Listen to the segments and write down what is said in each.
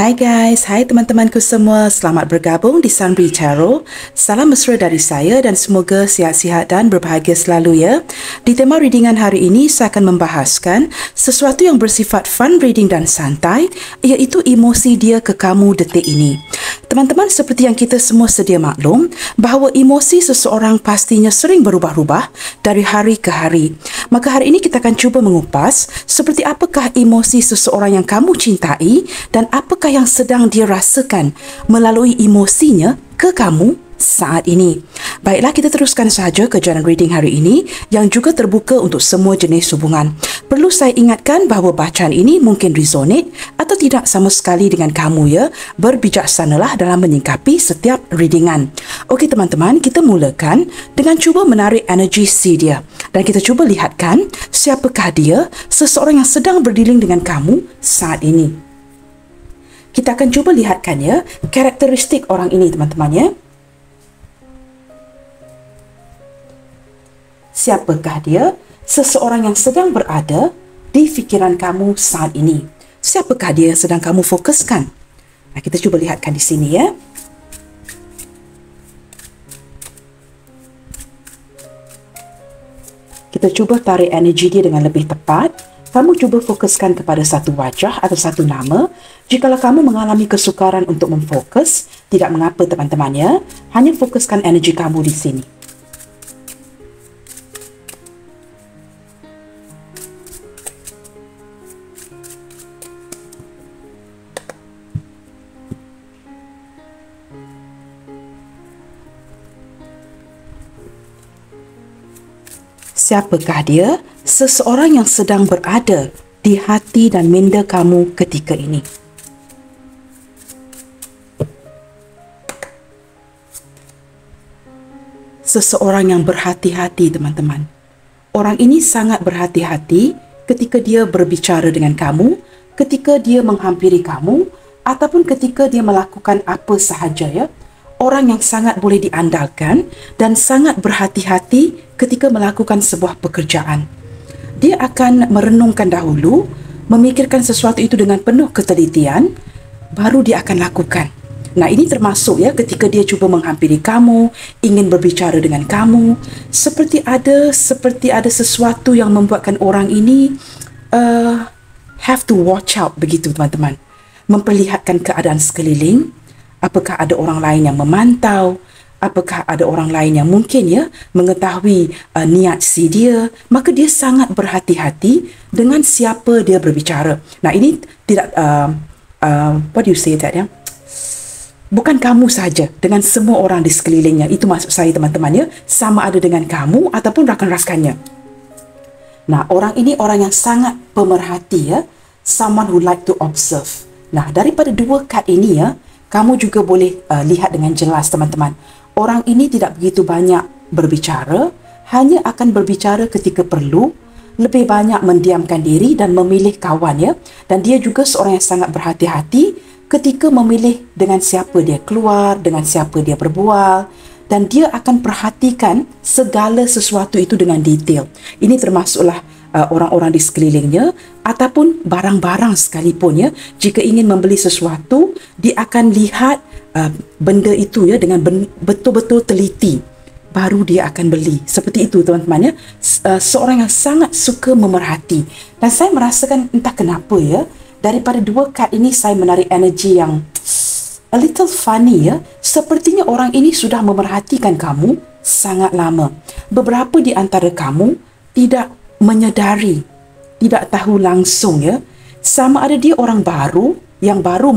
Hai guys, hai teman-temanku semua. Selamat bergabung di Sunri Tarot. Salam mesra dari saya dan semoga sihat-sihat dan berbahagia selalu ya. Di tema readingan hari ini, saya akan membahaskan sesuatu yang bersifat fun reading dan santai, iaitu emosi dia ke kamu detik ini. Teman-teman, seperti yang kita semua sedia maklum, bahawa emosi seseorang pastinya sering berubah-ubah dari hari ke hari. Maka hari ini kita akan cuba mengupas seperti apakah emosi seseorang yang kamu cintai dan apakah yang sedang dia rasakan melalui emosinya ke kamu saat ini. Baiklah, kita teruskan sahaja ke jalan reading hari ini yang juga terbuka untuk semua jenis hubungan. Perlu saya ingatkan bahawa bacaan ini mungkin resonate atau tidak sama sekali dengan kamu ya. Berbijaksanalah dalam menyingkapi setiap readingan. Okey teman-teman, kita mulakan dengan cuba menarik energi si dia. Dan kita cuba lihatkan siapakah dia, seseorang yang sedang berdealing dengan kamu saat ini. Kita akan cuba lihatkan ya, karakteristik orang ini teman-teman ya. Siapakah dia? Seseorang yang sedang berada di fikiran kamu saat ini. Siapakah dia yang sedang kamu fokuskan? Nah, kita cuba lihatkan di sini ya. Kita cuba tarik energi dia dengan lebih tepat. Kamu cuba fokuskan kepada satu wajah atau satu nama. Jikalau kamu mengalami kesukaran untuk memfokus, tidak mengapa teman-teman ya. Hanya fokuskan energi kamu di sini. Siapakah dia? Seseorang yang sedang berada di hati dan minda kamu ketika ini. Seseorang yang berhati-hati, teman-teman. Orang ini sangat berhati-hati ketika dia berbicara dengan kamu, ketika dia menghampiri kamu, ataupun ketika dia melakukan apa sahaja ya. Orang yang sangat boleh diandalkan dan sangat berhati-hati ketika melakukan sebuah pekerjaan. Dia akan merenungkan dahulu, memikirkan sesuatu itu dengan penuh ketelitian, baru dia akan lakukan. Nah, ini termasuk ya ketika dia cuba menghampiri kamu, ingin berbicara dengan kamu, seperti ada sesuatu yang membuatkan orang ini have to watch out begitu teman-teman. Memperlihatkan keadaan sekeliling. Apakah ada orang lain yang memantau? Apakah ada orang lain yang mungkin ya mengetahui niat si dia? Maka dia sangat berhati-hati dengan siapa dia berbicara. Nah, ini tidak what do you say that ya? Bukan kamu saja, dengan semua orang di sekelilingnya. Itu maksud saya teman-teman ya. Sama ada dengan kamu ataupun rakan-rakannya. Nah, orang ini orang yang sangat pemerhati ya. Someone who like to observe. Nah, daripada dua kad ini ya, kamu juga boleh lihat dengan jelas teman-teman. Orang ini tidak begitu banyak berbicara, hanya akan berbicara ketika perlu, lebih banyak mendiamkan diri dan memilih kawan ya. Dan dia juga seorang yang sangat berhati-hati ketika memilih dengan siapa dia keluar, dengan siapa dia berbual. Dan dia akan perhatikan segala sesuatu itu dengan detail. Ini termasuklah orang-orang di sekelilingnya ataupun barang-barang sekalipun ya. Jika ingin membeli sesuatu, dia akan lihat benda itu ya dengan betul-betul teliti, baru dia akan beli. Seperti itu teman-teman ya. Seorang yang sangat suka memerhati. Dan saya merasakan entah kenapa ya, daripada dua kad ini saya menarik energi yang a little funny ya. Sepertinya orang ini sudah memerhatikan kamu sangat lama. Beberapa di antara kamu tidak menyedari, tidak tahu langsung ya, sama ada dia orang baru yang baru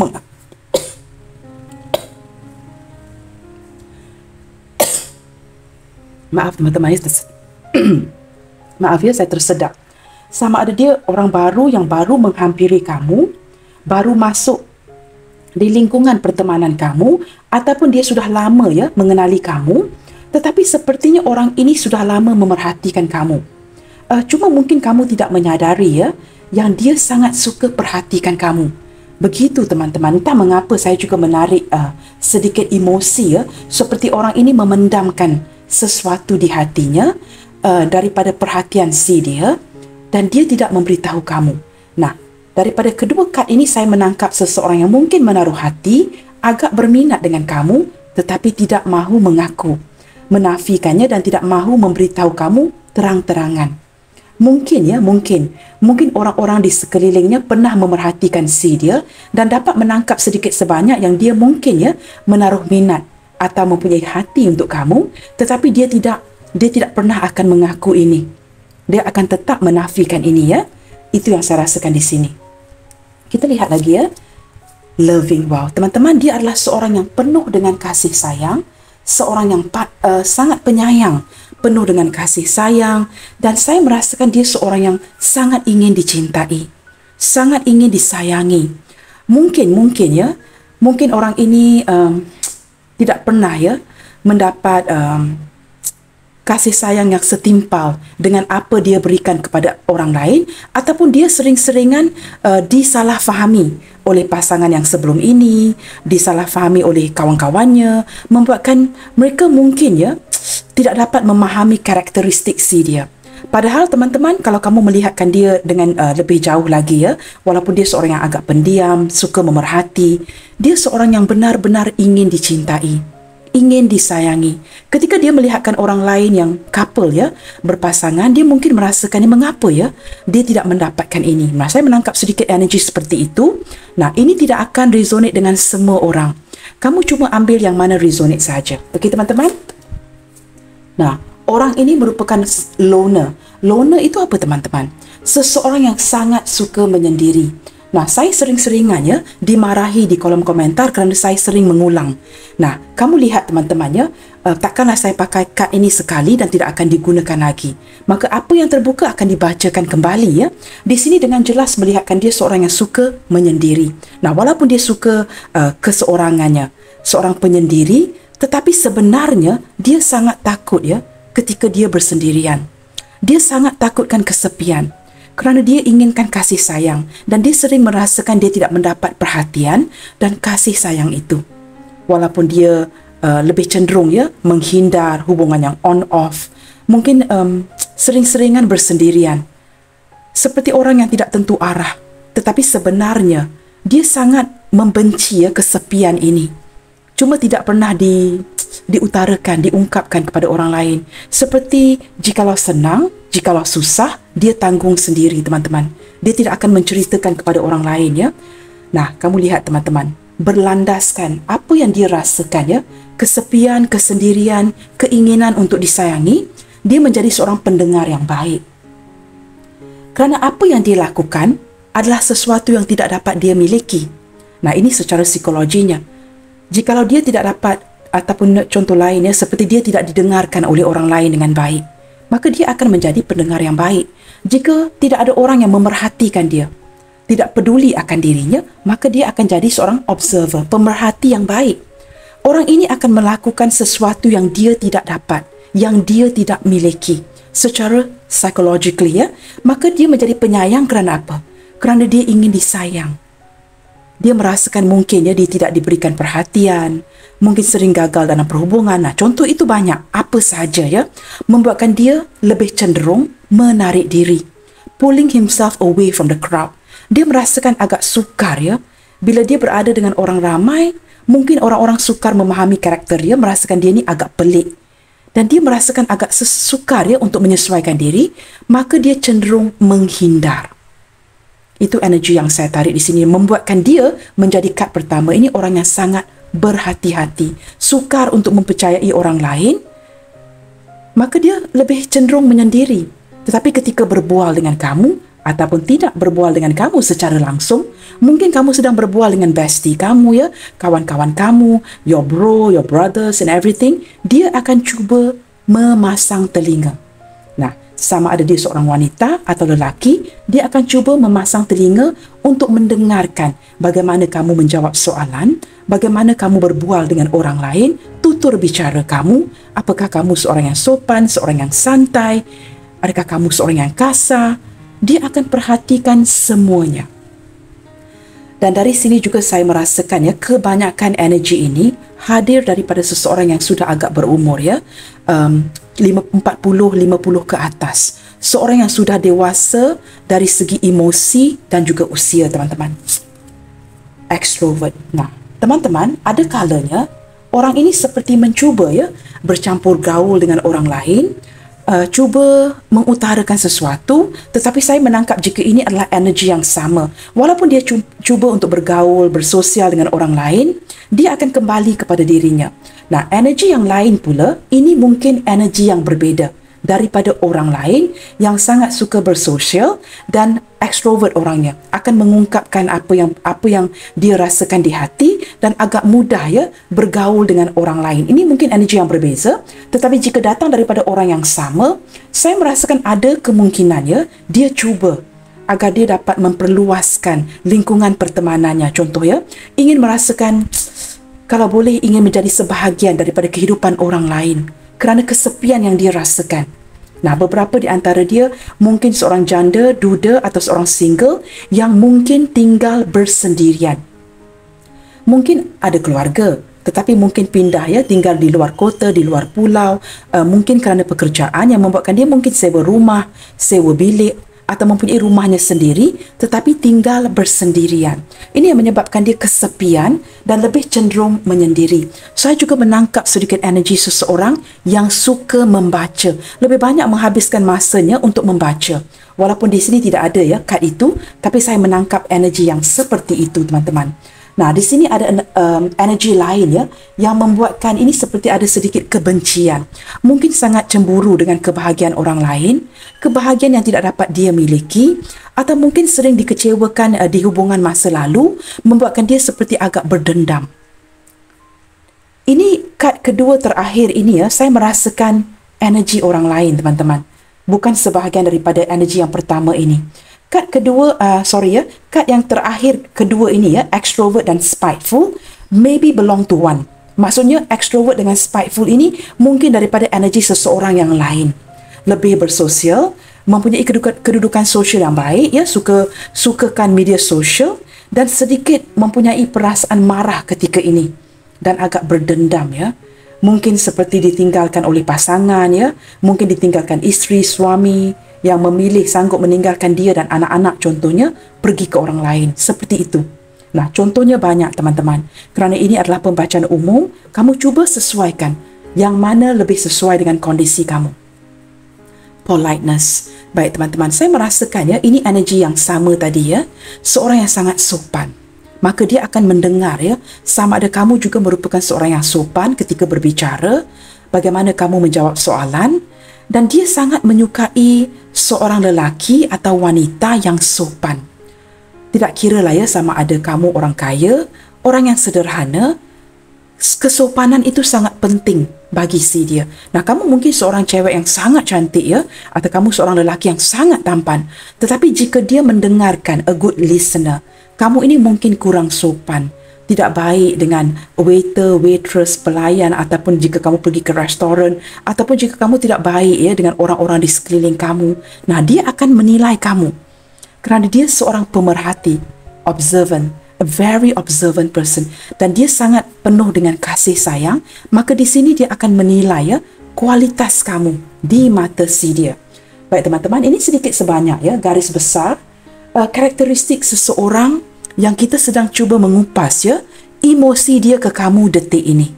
maaf teman-teman, maaf ya saya tersedak. Sama ada dia orang baru yang baru menghampiri kamu, baru masuk di lingkungan pertemanan kamu, ataupun dia sudah lama ya mengenali kamu, tetapi sepertinya orang ini sudah lama memerhatikan kamu. Cuma mungkin kamu tidak menyadari ya, yang dia sangat suka perhatikan kamu. Begitu teman-teman. Entah mengapa saya juga menarik sedikit emosi ya, seperti orang ini memendamkan sesuatu di hatinya daripada perhatian si dia, dan dia tidak memberitahu kamu. Nah, Daripada kedua kad ini saya menangkap seseorang yang mungkin menaruh hati, agak berminat dengan kamu tetapi tidak mahu mengaku, menafikannya dan tidak mahu memberitahu kamu terang-terangan. Mungkin orang-orang di sekelilingnya pernah memerhatikan si dia dan dapat menangkap sedikit sebanyak yang dia mungkin menaruh minat atau mempunyai hati untuk kamu, tetapi dia tidak pernah akan mengaku ini. Dia akan tetap menafikan ini Itu yang saya rasakan di sini. Kita lihat lagi loving. Wow, teman-teman, dia adalah seorang yang penuh dengan kasih sayang, seorang yang sangat penyayang, penuh dengan kasih sayang, dan saya merasakan dia seorang yang sangat ingin dicintai, sangat ingin disayangi. Mungkin orang ini tidak pernah mendapat kasih sayang yang setimpal dengan apa dia berikan kepada orang lain, ataupun dia sering-seringan disalahfahami oleh pasangan yang sebelum ini, disalahfahami oleh kawan-kawannya, membuatkan mereka mungkin tidak dapat memahami karakteristik si dia. Padahal teman-teman, kalau kamu melihatkan dia dengan lebih jauh lagi walaupun dia seorang yang agak pendiam, suka memerhati, dia seorang yang benar-benar ingin dicintai, ingin disayangi. Ketika dia melihatkan orang lain yang couple berpasangan, dia mungkin merasakan mengapa dia tidak mendapatkan ini. Nah, saya menangkap sedikit energi seperti itu. Nah, ini tidak akan resonate dengan semua orang. Kamu cuma ambil yang mana resonate saja. Okey teman-teman? Nah, orang ini merupakan loner. Loner itu apa teman-teman? Seseorang yang sangat suka menyendiri. Nah, saya sering-seringan dimarahi di kolom komentar kerana saya sering mengulang. Nah, kamu lihat teman-teman takkanlah saya pakai kad ini sekali dan tidak akan digunakan lagi. Maka apa yang terbuka akan dibacakan kembali Di sini dengan jelas melihatkan dia seorang yang suka menyendiri. Nah, walaupun dia suka keseorangannya, seorang penyendiri, tetapi sebenarnya dia sangat takut ketika dia bersendirian. Dia sangat takutkan kesepian, kerana dia inginkan kasih sayang dan dia sering merasakan dia tidak mendapat perhatian dan kasih sayang itu. Walaupun dia lebih cenderung menghindar hubungan yang on-off, mungkin sering-seringan bersendirian, seperti orang yang tidak tentu arah. Tetapi sebenarnya dia sangat membenci kesepian ini. Cuma tidak pernah diutarakan, diungkapkan kepada orang lain. Seperti jikalau senang, jikalau susah, dia tanggung sendiri teman-teman. Dia tidak akan menceritakan kepada orang lain Nah, kamu lihat teman-teman, berlandaskan apa yang dia rasakan kesepian, kesendirian, keinginan untuk disayangi, dia menjadi seorang pendengar yang baik. Kerana apa yang dia lakukan adalah sesuatu yang tidak dapat dia miliki. Nah, ini secara psikologinya. Jikalau dia tidak dapat, ataupun contoh lainnya seperti dia tidak didengarkan oleh orang lain dengan baik, maka dia akan menjadi pendengar yang baik. Jika tidak ada orang yang memerhatikan dia, tidak peduli akan dirinya, maka dia akan jadi seorang observer, pemerhati yang baik. Orang ini akan melakukan sesuatu yang dia tidak dapat, yang dia tidak miliki secara psychologically maka dia menjadi penyayang kerana apa? Kerana dia ingin disayang. Dia merasakan mungkin dia tidak diberikan perhatian, mungkin sering gagal dalam perhubungan. Nah, contoh itu banyak, apa sahaja membuatkan dia lebih cenderung menarik diri, pulling himself away from the crowd. Dia merasakan agak sukar bila dia berada dengan orang ramai. Mungkin orang-orang sukar memahami karakter dia, merasakan dia ni agak pelik, dan dia merasakan agak sukar untuk menyesuaikan diri, maka dia cenderung menghindar. Itu energi yang saya tarik di sini, membuatkan dia menjadi kad pertama ini orang yang sangat berhati-hati, sukar untuk mempercayai orang lain, maka dia lebih cenderung menyendiri. Tetapi ketika berbual dengan kamu ataupun tidak berbual dengan kamu secara langsung, mungkin kamu sedang berbual dengan bestie kamu kawan-kawan kamu, your bro, your brothers and everything, dia akan cuba memasang telinga. Nah, sama ada dia seorang wanita atau lelaki, dia akan cuba memasang telinga untuk mendengarkan bagaimana kamu menjawab soalan, bagaimana kamu berbual dengan orang lain, tutur bicara kamu, apakah kamu seorang yang sopan, seorang yang santai, adakah kamu seorang yang kasar. Dia akan perhatikan semuanya. Dan dari sini juga saya merasakan kebanyakan energi ini hadir daripada seseorang yang sudah agak berumur 40-50 ke atas. seorang yang sudah dewasa dari segi emosi dan juga usia, teman-teman. Extrovert. Nah, teman-teman, ada kalanya orang ini seperti mencuba bercampur gaul dengan orang lain, cuba mengutarakan sesuatu, tetapi saya menangkap jika ini adalah energi yang sama. Walaupun dia cuba untuk bergaul, bersosial dengan orang lain, dia akan kembali kepada dirinya. Nah, energi yang lain pula, ini mungkin energi yang berbeda daripada orang lain yang sangat suka bersosial dan extrovert orangnya, akan mengungkapkan apa yang dia rasakan di hati dan agak mudah bergaul dengan orang lain. Ini mungkin energi yang berbeza, tetapi jika datang daripada orang yang sama, saya merasakan ada kemungkinan dia cuba agar dia dapat memperluaskan lingkungan pertemanannya. Contoh ingin merasakan, kalau boleh, ingin menjadi sebahagian daripada kehidupan orang lain kerana kesepian yang dia rasakan. Nah, beberapa di antara dia mungkin seorang janda, duda atau seorang single yang mungkin tinggal bersendirian. Mungkin ada keluarga, tetapi mungkin pindah tinggal di luar kota, di luar pulau, mungkin kerana pekerjaan yang membuatkan dia mungkin sewa rumah, sewa bilik atau mempunyai rumahnya sendiri tetapi tinggal bersendirian. Ini yang menyebabkan dia kesepian dan lebih cenderung menyendiri. Saya juga menangkap sedikit energi seseorang yang suka membaca, lebih banyak menghabiskan masanya untuk membaca. Walaupun di sini tidak ada kad itu, tapi saya menangkap energi yang seperti itu, teman-teman. Nah, di sini ada energi lain yang membuatkan ini seperti ada sedikit kebencian. Mungkin sangat cemburu dengan kebahagiaan orang lain, kebahagiaan yang tidak dapat dia miliki, atau mungkin sering dikecewakan di hubungan masa lalu, membuatkan dia seperti agak berdendam. Ini kad kedua terakhir ini saya merasakan energi orang lain, teman-teman. Bukan sebahagian daripada energi yang pertama ini. Kad kedua, kad yang terakhir kedua ini extrovert dan spiteful, maybe belong to one. Maksudnya extrovert dengan spiteful ini mungkin daripada energi seseorang yang lain. Lebih bersosial, mempunyai kedudukan sosial yang baik, sukakan media sosial dan sedikit mempunyai perasaan marah ketika ini dan agak berdendam Mungkin seperti ditinggalkan oleh pasangan mungkin ditinggalkan isteri, suami yang memilih sanggup meninggalkan dia dan anak-anak contohnya pergi ke orang lain, seperti itu. Nah, contohnya banyak, teman-teman. Kerana ini adalah pembacaan umum, kamu cuba sesuaikan yang mana lebih sesuai dengan kondisi kamu. Politeness. Baik, teman-teman, saya merasakan ini energi yang sama tadi seorang yang sangat sopan. Maka dia akan mendengar sama ada kamu juga merupakan seorang yang sopan ketika berbicara, bagaimana kamu menjawab soalan, dan dia sangat menyukai seorang lelaki atau wanita yang sopan. Tidak kiralah sama ada kamu orang kaya, orang yang sederhana, kesopanan itu sangat penting bagi si dia. Nah, kamu mungkin seorang cewek yang sangat cantik atau kamu seorang lelaki yang sangat tampan. Tetapi jika dia mendengarkan, a good listener, kamu ini mungkin kurang sopan, tidak baik dengan waiter, waitress, pelayan, ataupun jika kamu pergi ke restoran, ataupun jika kamu tidak baik dengan orang-orang di sekeliling kamu. Nah, dia akan menilai kamu kerana dia seorang pemerhati, observant, a very observant person, dan dia sangat penuh dengan kasih sayang. Maka di sini dia akan menilai kualitas kamu di mata si dia. Baik, teman-teman, ini sedikit sebanyak garis besar karakteristik seseorang yang kita sedang cuba mengupas emosi dia ke kamu detik ini.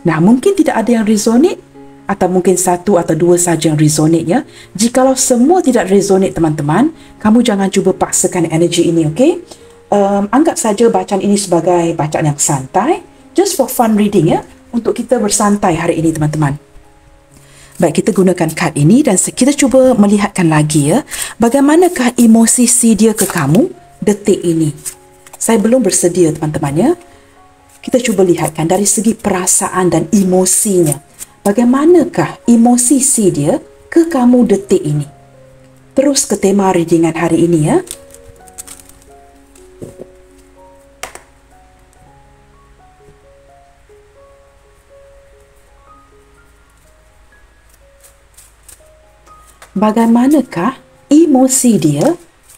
Nah, mungkin tidak ada yang resonate, atau mungkin satu atau dua saja yang resonate Jikalau semua tidak resonate, teman-teman, kamu jangan cuba paksakan energi ini, okey? Anggap saja bacaan ini sebagai bacaan yang santai, just for fun reading untuk kita bersantai hari ini, teman-teman. Baik, kita gunakan kad ini dan kita cuba melihatkan lagi bagaimanakah emosi si dia ke kamu detik ini. Saya belum bersedia, teman-teman Kita cuba lihatkan dari segi perasaan dan emosinya. Bagaimanakah emosi si dia ke kamu detik ini. Terus ke tema readingan hari ini Bagaimanakah emosi dia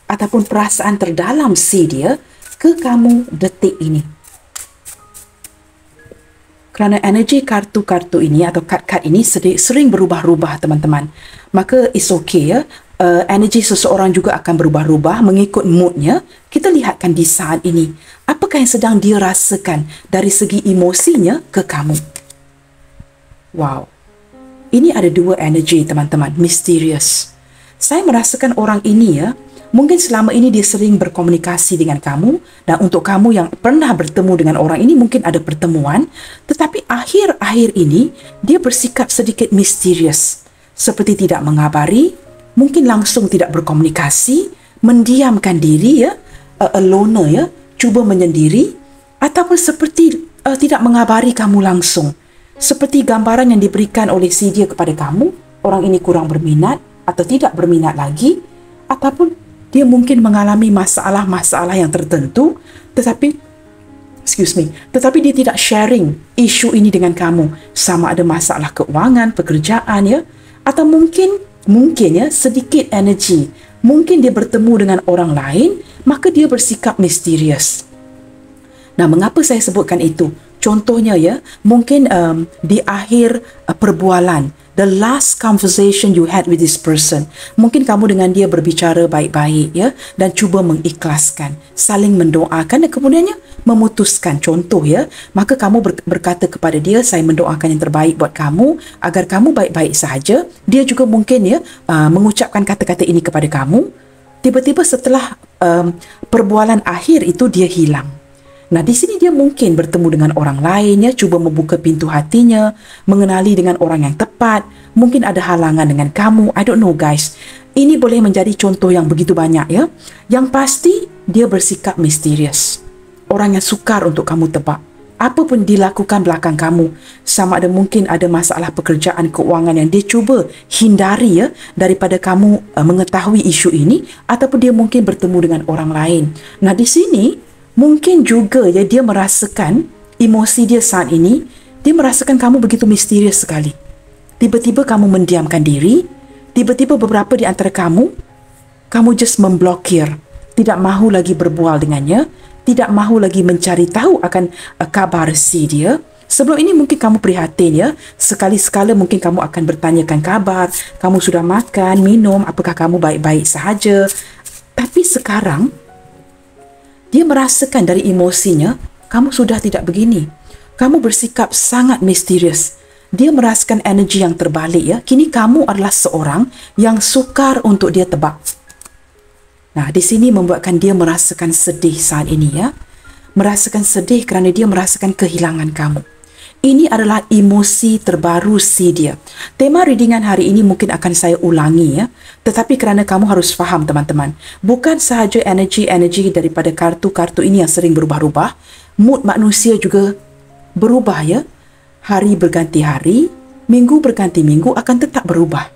ataupun perasaan terdalam si dia ke kamu detik ini. Kerana energi kartu-kartu ini atau kad-kad ini sering berubah-ubah, teman-teman. Maka it's okay energi seseorang juga akan berubah-ubah mengikut moodnya. Kita lihatkan di saat ini, apakah yang sedang dia rasakan dari segi emosinya ke kamu. Wow, ini ada dua energi teman-teman, misterius. Saya merasakan orang ini ya, mungkin selama ini dia sering berkomunikasi dengan kamu, dan untuk kamu yang pernah bertemu dengan orang ini mungkin ada pertemuan, tetapi akhir-akhir ini dia bersikap sedikit misterius, seperti tidak mengabari, mungkin langsung tidak berkomunikasi, mendiamkan diri ya, a loner ya, cuba menyendiri, ataupun seperti tidak mengabari kamu langsung. Seperti gambaran yang diberikan oleh si dia kepada kamu, orang ini kurang berminat atau tidak berminat lagi, ataupun dia mungkin mengalami masalah-masalah yang tertentu, tetapi dia tidak sharing isu ini dengan kamu, sama ada masalah keuangan, pekerjaan ya, atau mungkin ya sedikit energi, mungkin dia bertemu dengan orang lain, maka dia bersikap misterius. Nah, mengapa saya sebutkan itu? Contohnya ya, mungkin di akhir perbualan, the last conversation you had with this person, mungkin kamu dengan dia berbicara baik-baik ya, dan cuba mengikhlaskan, saling mendoakan, dan kemudiannya memutuskan. Contoh ya, maka kamu berkata kepada dia, saya mendoakan yang terbaik buat kamu, agar kamu baik-baik sahaja. Dia juga mungkin ya mengucapkan kata-kata ini kepada kamu. Tiba-tiba setelah perbualan akhir itu dia hilang. Nah, di sini dia mungkin bertemu dengan orang lain ya, cuba membuka pintu hatinya, mengenali dengan orang yang tepat, mungkin ada halangan dengan kamu, I don't know guys. Ini boleh menjadi contoh yang begitu banyak ya. Yang pasti dia bersikap misterius. Orang yang sukar untuk kamu tebak. Apa pun dilakukan belakang kamu, sama ada mungkin ada masalah pekerjaan, keuangan yang dia cuba hindari ya, daripada kamu mengetahui isu ini, ataupun dia mungkin bertemu dengan orang lain. Nah, di sini mungkin juga ya dia merasakan emosi dia saat ini, dia merasakan kamu begitu misterius sekali. Tiba-tiba kamu mendiamkan diri, tiba-tiba beberapa di antara kamu just memblokir, tidak mahu lagi berbual dengannya, tidak mahu lagi mencari tahu akan kabar si dia. Sebelum ini mungkin kamu prihatin ya, sekali-sekala mungkin kamu akan bertanyakan kabar, kamu sudah makan, minum, apakah kamu baik-baik sahaja. Tapi sekarang dia merasakan dari emosinya, kamu sudah tidak begini. Kamu bersikap sangat misterius. Dia merasakan energi yang terbalik ya. Kini kamu adalah seorang yang sukar untuk dia tebak. Nah, di sini membuatkan dia merasakan sedih saat ini ya. Merasakan sedih kerana dia merasakan kehilangan kamu. Ini adalah emosi terbaru si dia. Tema readingan hari ini mungkin akan saya ulangi ya. Tetapi kerana kamu harus faham teman-teman, bukan sahaja energi-energi daripada kartu-kartu ini yang sering berubah-ubah, mood manusia juga berubah ya. Hari berganti hari, minggu berganti minggu akan tetap berubah.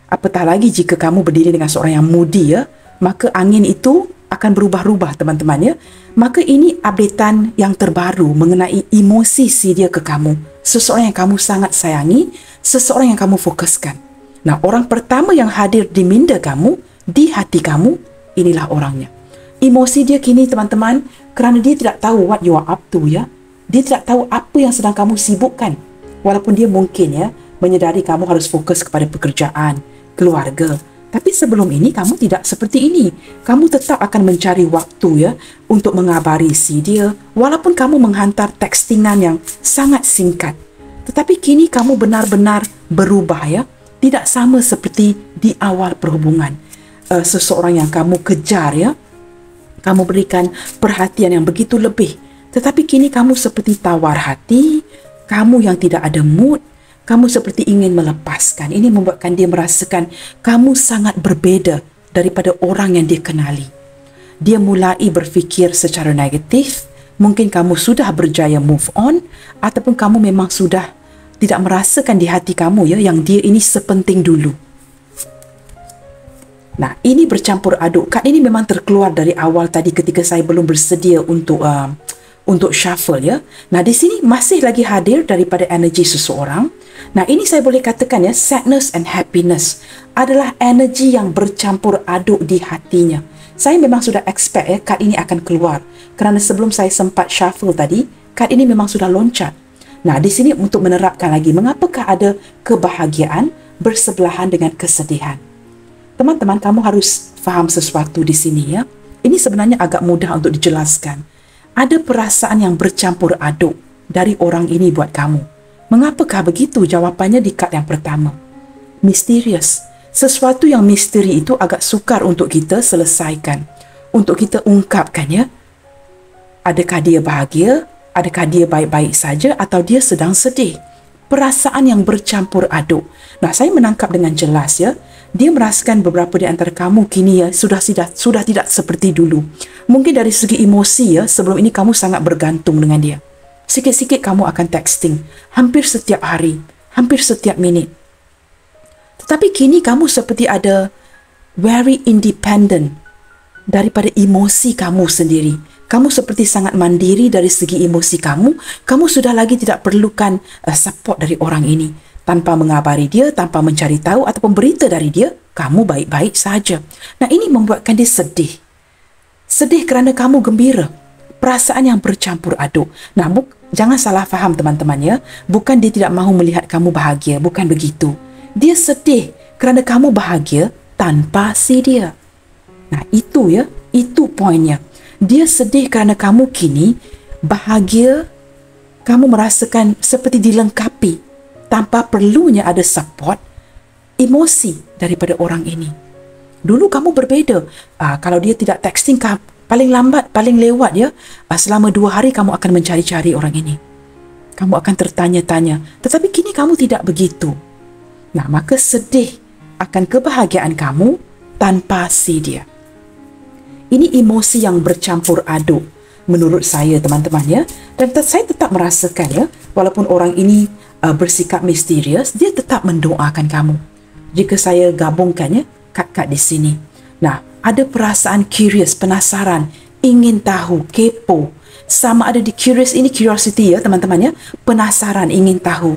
Apatah lagi jika kamu berdiri dengan seorang yang moody ya, maka angin itu akan berubah-ubah teman-teman ya. Maka ini updatean yang terbaru mengenai emosi si dia ke kamu. Seseorang yang kamu sangat sayangi, seseorang yang kamu fokuskan. Nah, orang pertama yang hadir di minda kamu, di hati kamu, inilah orangnya. Emosi dia kini teman-teman, kerana dia tidak tahu what you are up to ya. Dia tidak tahu apa yang sedang kamu sibukkan. Walaupun dia mungkin ya menyedari kamu harus fokus kepada pekerjaan, keluarga. Tapi sebelum ini kamu tidak seperti ini. Kamu tetap akan mencari waktu ya untuk mengabari si dia, walaupun kamu menghantar textingan yang sangat singkat. Tetapi kini kamu benar-benar berubah ya. Tidak sama seperti di awal perhubungan. Seseorang yang kamu kejar ya, kamu berikan perhatian yang begitu lebih. Tetapi kini kamu seperti tawar hati, kamu yang tidak ada mood, kamu seperti ingin melepaskan. Ini membuatkan dia merasakan kamu sangat berbeza daripada orang yang dia kenali. Dia mulai berfikir secara negatif. Mungkin kamu sudah berjaya move on, ataupun kamu memang sudah tidak merasakan di hati kamu ya yang dia ini sepenting dulu. Nah, ini bercampur aduk. Kad ini memang terkeluar dari awal tadi ketika saya belum bersedia untuk shuffle ya. Nah, di sini masih lagi hadir daripada energi seseorang. Nah, ini saya boleh katakan ya, sadness and happiness adalah energi yang bercampur aduk di hatinya. Saya memang sudah expect ya, kad ini akan keluar. Kerana sebelum saya sempat shuffle tadi, kad ini memang sudah loncat. Nah, di sini untuk menerapkan lagi, mengapakah ada kebahagiaan bersebelahan dengan kesedihan? Teman-teman, kamu harus faham sesuatu di sini ya. Ini sebenarnya agak mudah untuk dijelaskan. Ada perasaan yang bercampur aduk dari orang ini buat kamu. Mengapakah begitu? Jawapannya di kad yang pertama. Misterius. Sesuatu yang misteri itu agak sukar untuk kita selesaikan, untuk kita ungkapkan ya. Adakah dia bahagia? Adakah dia baik-baik saja atau dia sedang sedih? Perasaan yang bercampur aduk. Nah, saya menangkap dengan jelas ya. Dia merasakan beberapa di antara kamu kini ya sudah tidak seperti dulu. Mungkin dari segi emosi ya, sebelum ini kamu sangat bergantung dengan dia. Sikit-sikit kamu akan texting, hampir setiap hari, hampir setiap minit. Tetapi kini kamu seperti ada very independent daripada emosi kamu sendiri. Kamu seperti sangat mandiri dari segi emosi kamu. Kamu sudah lagi tidak perlukan support dari orang ini. Tanpa mengabari dia, tanpa mencari tahu ataupun berita dari dia, kamu baik-baik saja. Nah, ini membuatkan dia sedih. Sedih kerana kamu gembira. Perasaan yang bercampur aduk. Nah, jangan salah faham teman-teman ya. Bukan dia tidak mahu melihat kamu bahagia. Bukan begitu. Dia sedih kerana kamu bahagia tanpa si dia. Nah, itu ya. Itu poinnya. Dia sedih kerana kamu kini bahagia, kamu merasakan seperti dilengkapi tanpa perlunya ada support emosi daripada orang ini. Dulu kamu berbeza. Kalau dia tidak texting, paling lambat, paling lewat ya, selama 2 hari kamu akan mencari-cari orang ini. Kamu akan tertanya-tanya. Tetapi kini kamu tidak begitu. Nah, maka sedih akan kebahagiaan kamu tanpa si dia. Ini emosi yang bercampur aduk menurut saya teman-teman ya. Dan saya tetap merasakan ya, walaupun orang ini bersikap misterius, dia tetap mendoakan kamu. Jika saya gabungkan ya, kad-kad di sini. Nah, ada perasaan curious, penasaran, ingin tahu, kepo. Sama ada di curious ini, curiosity ya teman-teman ya. Penasaran, ingin tahu.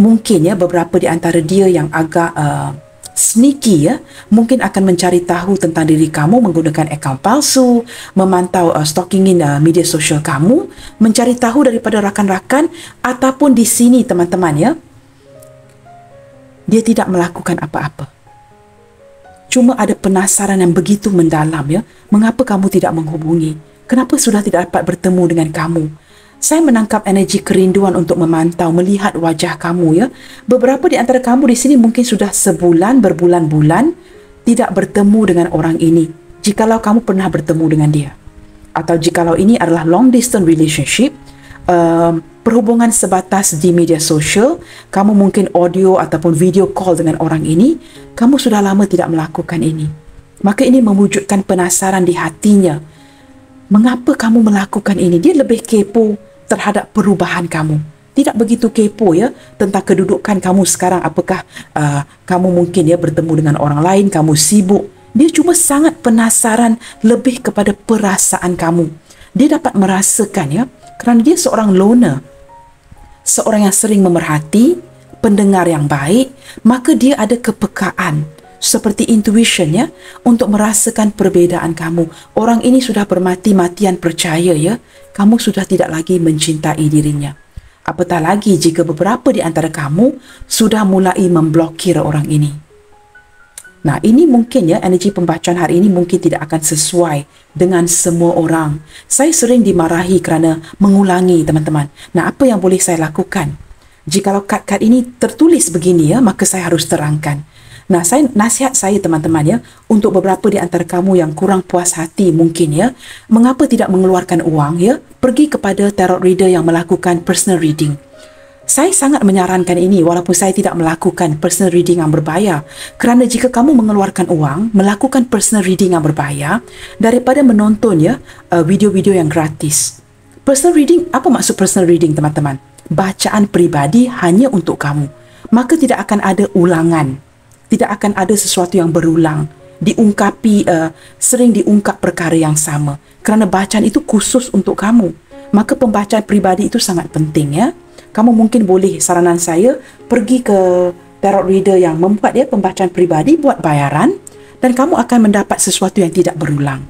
Mungkin ya beberapa di antara dia yang agak sneaky ya, mungkin akan mencari tahu tentang diri kamu menggunakan akaun palsu, memantau stalkingin media sosial kamu, mencari tahu daripada rakan-rakan, ataupun di sini teman-teman ya, dia tidak melakukan apa-apa. Cuma ada penasaran yang begitu mendalam ya, mengapa kamu tidak menghubungi? Kenapa sudah tidak dapat bertemu dengan kamu? Saya menangkap energi kerinduan untuk memantau, melihat wajah kamu ya. Beberapa di antara kamu di sini mungkin sudah sebulan, berbulan-bulan tidak bertemu dengan orang ini. Jikalau kamu pernah bertemu dengan dia. Atau jikalau ini adalah long distance relationship, perhubungan sebatas di media sosial, kamu mungkin audio ataupun video call dengan orang ini, kamu sudah lama tidak melakukan ini. Maka ini mewujudkan penasaran di hatinya. Mengapa kamu melakukan ini? Dia lebih kepo terhadap perubahan kamu. Tidak begitu kepo ya tentang kedudukan kamu sekarang. Apakah kamu mungkin ya bertemu dengan orang lain, kamu sibuk. Dia cuma sangat penasaran lebih kepada perasaan kamu. Dia dapat merasakan ya, kerana dia seorang loner, seorang yang sering memerhati, pendengar yang baik, maka dia ada kepekaan seperti intuition ya, untuk merasakan perbezaan kamu. Orang ini sudah bermati-matian percaya ya, kamu sudah tidak lagi mencintai dirinya. Apatah lagi jika beberapa di antara kamu sudah mulai memblokir orang ini. Nah, ini mungkin ya, energi pembacaan hari ini mungkin tidak akan sesuai dengan semua orang. Saya sering dimarahi kerana mengulangi teman-teman. Nah, apa yang boleh saya lakukan? Jikalau kad-kad ini tertulis begini ya, maka saya harus terangkan. Nah, nasihat saya teman-teman ya, untuk beberapa di antara kamu yang kurang puas hati mungkin ya, mengapa tidak mengeluarkan uang ya, pergi kepada tarot reader yang melakukan personal reading. Saya sangat menyarankan ini walaupun saya tidak melakukan personal reading yang berbayar. Kerana jika kamu mengeluarkan uang, melakukan personal reading yang berbayar, daripada menonton ya video-video yang gratis. Personal reading, apa maksud personal reading teman-teman? Bacaan peribadi hanya untuk kamu. Maka tidak akan ada ulangan. Tidak akan ada sesuatu yang berulang, diungkapi, sering diungkap perkara yang sama. Kerana bacaan itu khusus untuk kamu. Maka pembacaan peribadi itu sangat penting ya. Kamu mungkin boleh, saranan saya, pergi ke tarot reader yang membuat ya pembacaan peribadi, buat bayaran, dan kamu akan mendapat sesuatu yang tidak berulang.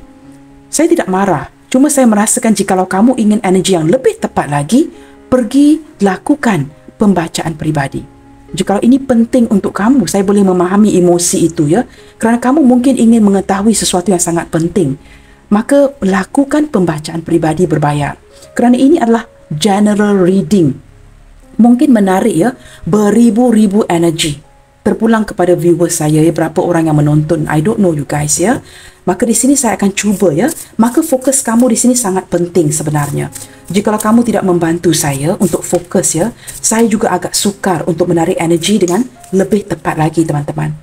Saya tidak marah, cuma saya merasakan jikalau kamu ingin energi yang lebih tepat lagi, pergi lakukan pembacaan peribadi. Jika ini penting untuk kamu, saya boleh memahami emosi itu ya. Kerana kamu mungkin ingin mengetahui sesuatu yang sangat penting. Maka lakukan pembacaan peribadi berbayar. Kerana ini adalah general reading. Mungkin menarik ya, beribu-ribu energi. Terpulang kepada viewer saya ya, berapa orang yang menonton. I don't know you guys ya. Maka di sini saya akan cuba ya. Maka fokus kamu di sini sangat penting sebenarnya. Jikalau kamu tidak membantu saya untuk fokus ya, saya juga agak sukar untuk menarik energi dengan lebih tepat lagi teman-teman.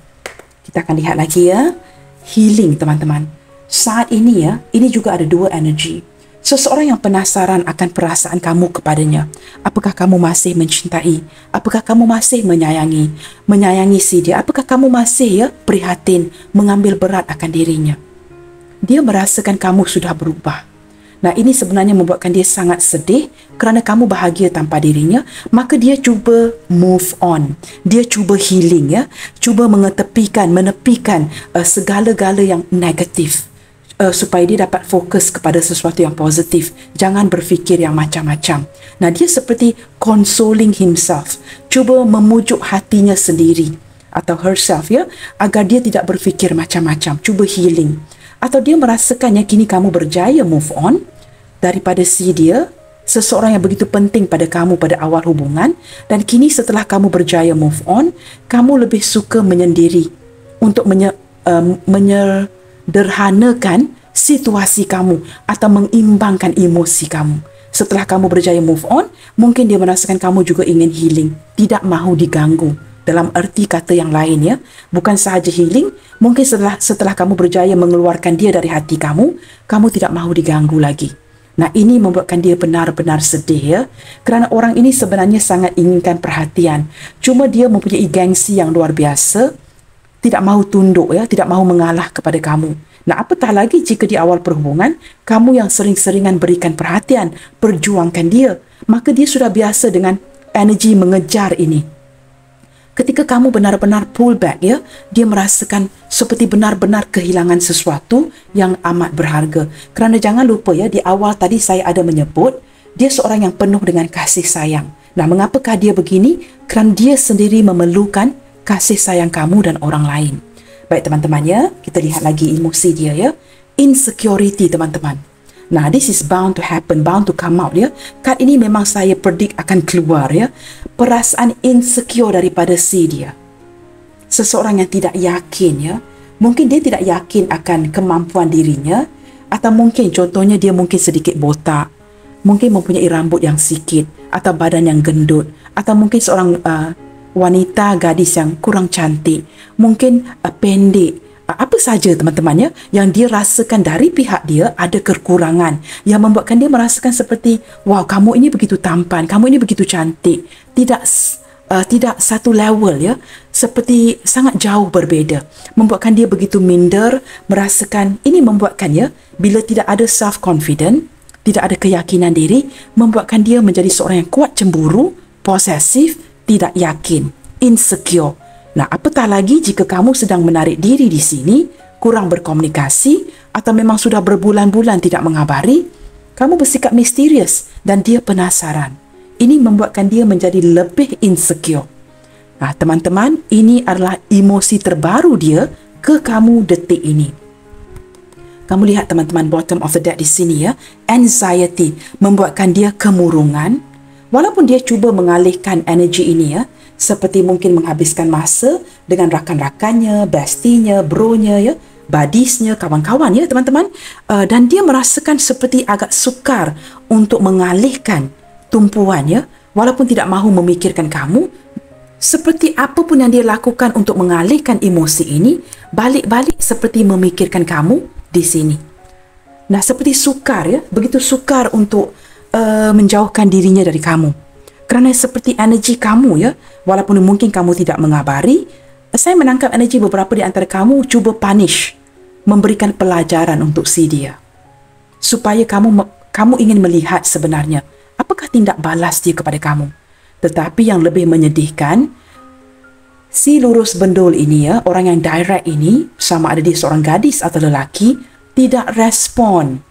Kita akan lihat lagi ya. Healing teman-teman. Saat ini ya, ini juga ada dua energi. Seseorang yang penasaran akan perasaan kamu kepadanya. Apakah kamu masih mencintai? Apakah kamu masih menyayangi si dia? Apakah kamu masih ya prihatin, mengambil berat akan dirinya? Dia merasakan kamu sudah berubah. Nah, ini sebenarnya membuatkan dia sangat sedih kerana kamu bahagia tanpa dirinya. Maka dia cuba move on. Dia cuba healing ya. Cuba menepikan segala-gala yang negatif. Supaya dia dapat fokus kepada sesuatu yang positif. Jangan berfikir yang macam-macam. Nah, dia seperti consoling himself. Cuba memujuk hatinya sendiri atau herself ya, agar dia tidak berfikir macam-macam. Cuba healing. Atau dia merasakan yang kini kamu berjaya move on daripada si dia, seseorang yang begitu penting pada kamu pada awal hubungan, dan kini setelah kamu berjaya move on, kamu lebih suka menyendiri untuk menyederhanakan situasi kamu atau mengimbangkan emosi kamu. Setelah kamu berjaya move on, mungkin dia merasakan kamu juga ingin healing, tidak mahu diganggu. Dalam erti kata yang lain ya, bukan sahaja healing, mungkin setelah kamu berjaya mengeluarkan dia dari hati kamu, kamu tidak mahu diganggu lagi. Nah, ini membuatkan dia benar-benar sedih ya, kerana orang ini sebenarnya sangat inginkan perhatian. Cuma dia mempunyai gengsi yang luar biasa, tidak mahu tunduk ya, tidak mahu mengalah kepada kamu. Nah, apatah lagi jika di awal perhubungan, kamu yang sering-seringan berikan perhatian, perjuangkan dia, maka dia sudah biasa dengan energi mengejar ini. Ketika kamu benar-benar pull back ya, dia merasakan seperti benar-benar kehilangan sesuatu yang amat berharga. Kerana jangan lupa ya, di awal tadi saya ada menyebut, dia seorang yang penuh dengan kasih sayang. Nah, mengapakah dia begini? Kerana dia sendiri memerlukan kasih sayang kamu dan orang lain. Baik teman-teman ya, kita lihat lagi emosi dia ya. Insecurity teman-teman. Nah, this is bound to happen, bound to come out ya. Kad ini memang saya predict akan keluar ya. Perasaan insecure daripada si dia. Seseorang yang tidak yakin ya. Mungkin dia tidak yakin akan kemampuan dirinya, atau mungkin contohnya dia mungkin sedikit botak, mungkin mempunyai rambut yang sikit, atau badan yang gendut, atau mungkin seorang wanita, gadis yang kurang cantik, mungkin pendek. Apa saja teman-teman ya, yang dia rasakan dari pihak dia ada kekurangan yang membuatkan dia merasakan seperti, wow, kamu ini begitu tampan, kamu ini begitu cantik, tidak satu level ya, seperti sangat jauh berbeza, membuatkan dia begitu minder, merasakan ini, membuatkan ya, bila tidak ada self confident, tidak ada keyakinan diri, membuatkan dia menjadi seorang yang kuat cemburu, posesif, tidak yakin, insecure. Nah, apatah lagi jika kamu sedang menarik diri di sini, kurang berkomunikasi, atau memang sudah berbulan-bulan tidak mengabari, kamu bersikap misterius dan dia penasaran. Ini membuatkan dia menjadi lebih insecure. Nah, teman-teman, ini adalah emosi terbaru dia ke kamu detik ini. Kamu lihat teman-teman bottom of the deck di sini ya, anxiety membuatkan dia kemurungan. Walaupun dia cuba mengalihkan energi ini ya, seperti mungkin menghabiskan masa dengan rakan-rakannya, bestinya, bronya ya, buddiesnya, kawan-kawan ya teman-teman, dan dia merasakan seperti agak sukar untuk mengalihkan tumpuan ya, walaupun tidak mahu memikirkan kamu. Seperti apapun yang dia lakukan untuk mengalihkan emosi ini, balik-balik seperti memikirkan kamu di sini. Nah, seperti sukar ya, begitu sukar untuk menjauhkan dirinya dari kamu. Kerana seperti energi kamu ya, walaupun mungkin kamu tidak mengabari, saya menangkap energi beberapa di antara kamu cuba punish, memberikan pelajaran untuk si dia. Supaya kamu ingin melihat sebenarnya apakah tindak balas dia kepada kamu. Tetapi yang lebih menyedihkan, si lurus bendul ini ya, orang yang direct ini, sama ada dia seorang gadis atau lelaki, tidak respon.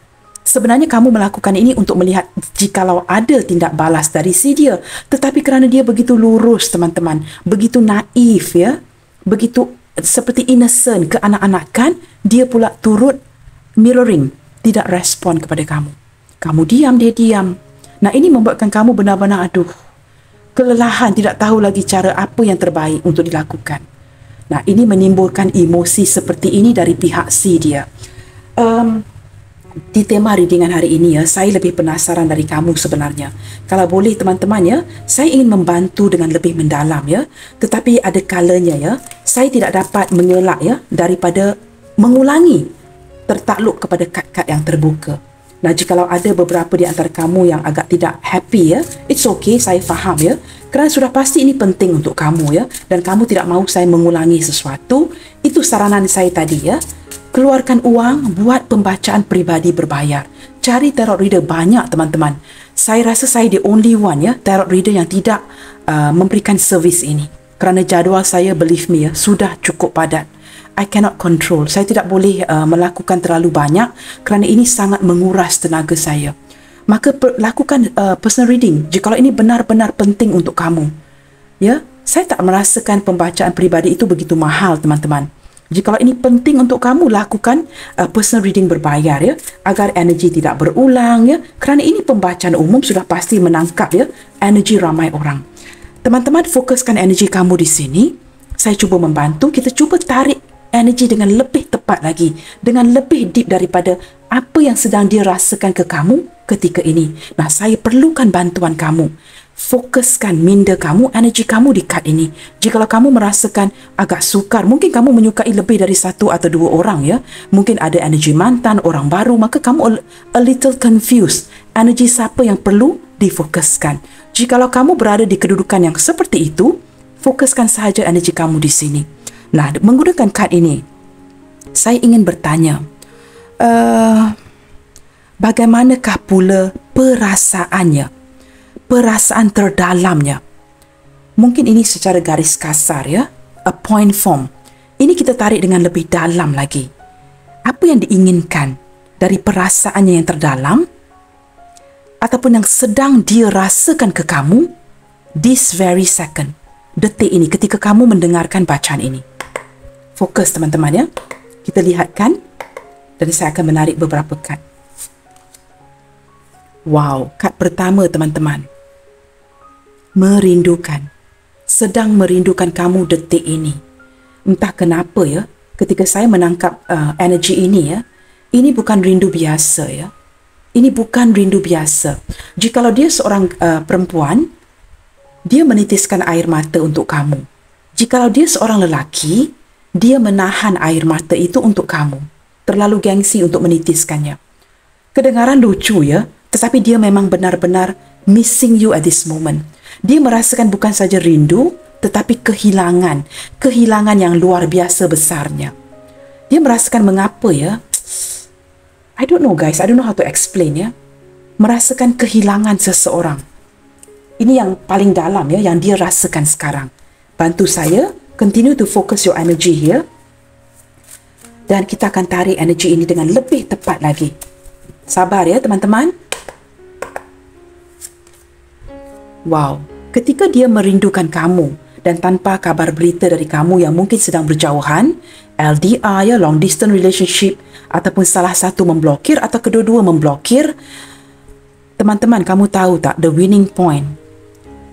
Sebenarnya kamu melakukan ini untuk melihat jikalau ada tindak balas dari si dia. Tetapi kerana dia begitu lurus, teman-teman, begitu naif, ya, begitu seperti innocent, kekanak-kanakan, dia pula turut mirroring, tidak respon kepada kamu. Kamu diam, dia diam. Nah, ini membuatkan kamu benar-benar, kelelahan, tidak tahu lagi cara apa yang terbaik untuk dilakukan. Nah, ini menimbulkan emosi seperti ini dari pihak si dia. Di tema readingan hari ini, ya, saya lebih penasaran dari kamu sebenarnya. Kalau boleh teman-teman, ya, saya ingin membantu dengan lebih mendalam, ya. Tetapi ada kalanya, ya, saya tidak dapat mengelak, ya, daripada mengulangi tertakluk kepada kad-kad yang terbuka. Nah, jikalau ada beberapa di antara kamu yang agak tidak happy, ya, it's okay, saya faham, ya. Kerana sudah pasti ini penting untuk kamu, ya, dan kamu tidak mahu saya mengulangi sesuatu. Itu saranan saya tadi, ya. Keluarkan uang buat pembacaan peribadi berbayar. Cari tarot reader banyak, teman-teman. Saya rasa saya the only one, ya, tarot reader yang tidak memberikan servis ini. Kerana jadual saya, believe me, ya, sudah cukup padat. I cannot control. Saya tidak boleh melakukan terlalu banyak kerana ini sangat menguras tenaga saya. Maka lakukan personal reading jikalau ini benar-benar penting untuk kamu. Ya, saya tak merasakan pembacaan peribadi itu begitu mahal, teman-teman. Jikalau ini penting untuk kamu, lakukan personal reading berbayar, ya, agar energi tidak berulang, ya. Kerana ini pembacaan umum sudah pasti menangkap, ya, energi ramai orang. Teman-teman, fokuskan energi kamu di sini. Saya cuba membantu. Kita cuba tarik energi dengan lebih tepat lagi, dengan lebih deep daripada apa yang sedang dia rasakan ke kamu ketika ini. Nah, saya perlukan bantuan kamu. Fokuskan minda kamu, energi kamu di kad ini. Jikalau kamu merasakan agak sukar, mungkin kamu menyukai lebih dari satu atau dua orang, ya. Mungkin ada energi mantan, orang baru, maka kamu a little confused. Energi siapa yang perlu difokuskan? Jikalau kamu berada di kedudukan yang seperti itu, fokuskan sahaja energi kamu di sini. Nah, menggunakan kad ini, saya ingin bertanya, bagaimanakah pula perasaannya? Perasaan terdalamnya. Mungkin ini secara garis kasar, ya, a point form. Ini kita tarik dengan lebih dalam lagi. Apa yang diinginkan dari perasaannya yang terdalam ataupun yang sedang dia rasakan ke kamu this very second, detik ini, ketika kamu mendengarkan bacaan ini. Fokus, teman-teman, ya. Kita lihatkan dan saya akan menarik beberapa kad. Wow, kad pertama, teman-teman. Merindukan. Sedang merindukan kamu detik ini. Entah kenapa, ya, ketika saya menangkap energi ini, ya, ini bukan rindu biasa, ya. Ini bukan rindu biasa. Jikalau dia seorang perempuan, dia menitiskan air mata untuk kamu. Jikalau dia seorang lelaki, dia menahan air mata itu untuk kamu. Terlalu gengsi untuk menitiskannya. Kedengaran lucu, ya, tetapi dia memang benar-benar missing you at this moment. Dia merasakan bukan saja rindu, tetapi kehilangan. Kehilangan yang luar biasa besarnya. Dia merasakan mengapa, ya. I don't know, guys. I don't know how to explain, ya. Merasakan kehilangan seseorang. Ini yang paling dalam, ya, yang dia rasakan sekarang. Bantu saya. Continue to focus your energy here. Dan kita akan tarik energi ini dengan lebih tepat lagi. Sabar, ya, teman-teman. Wow, ketika dia merindukan kamu dan tanpa kabar berita dari kamu yang mungkin sedang berjauhan, LDR, ya, long distance relationship, ataupun salah satu memblokir atau kedua-dua memblokir, teman-teman, kamu tahu tak the winning point?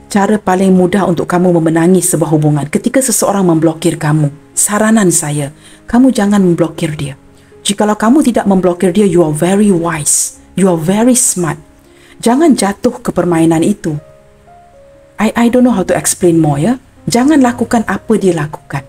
Cara paling mudah untuk kamu memenangi sebuah hubungan ketika seseorang memblokir kamu. Saranan saya, kamu jangan memblokir dia. Jikalau kamu tidak memblokir dia, you are very wise. You are very smart. Jangan jatuh ke permainan itu. I don't know how to explain more, ya. Jangan lakukan apa dia lakukan.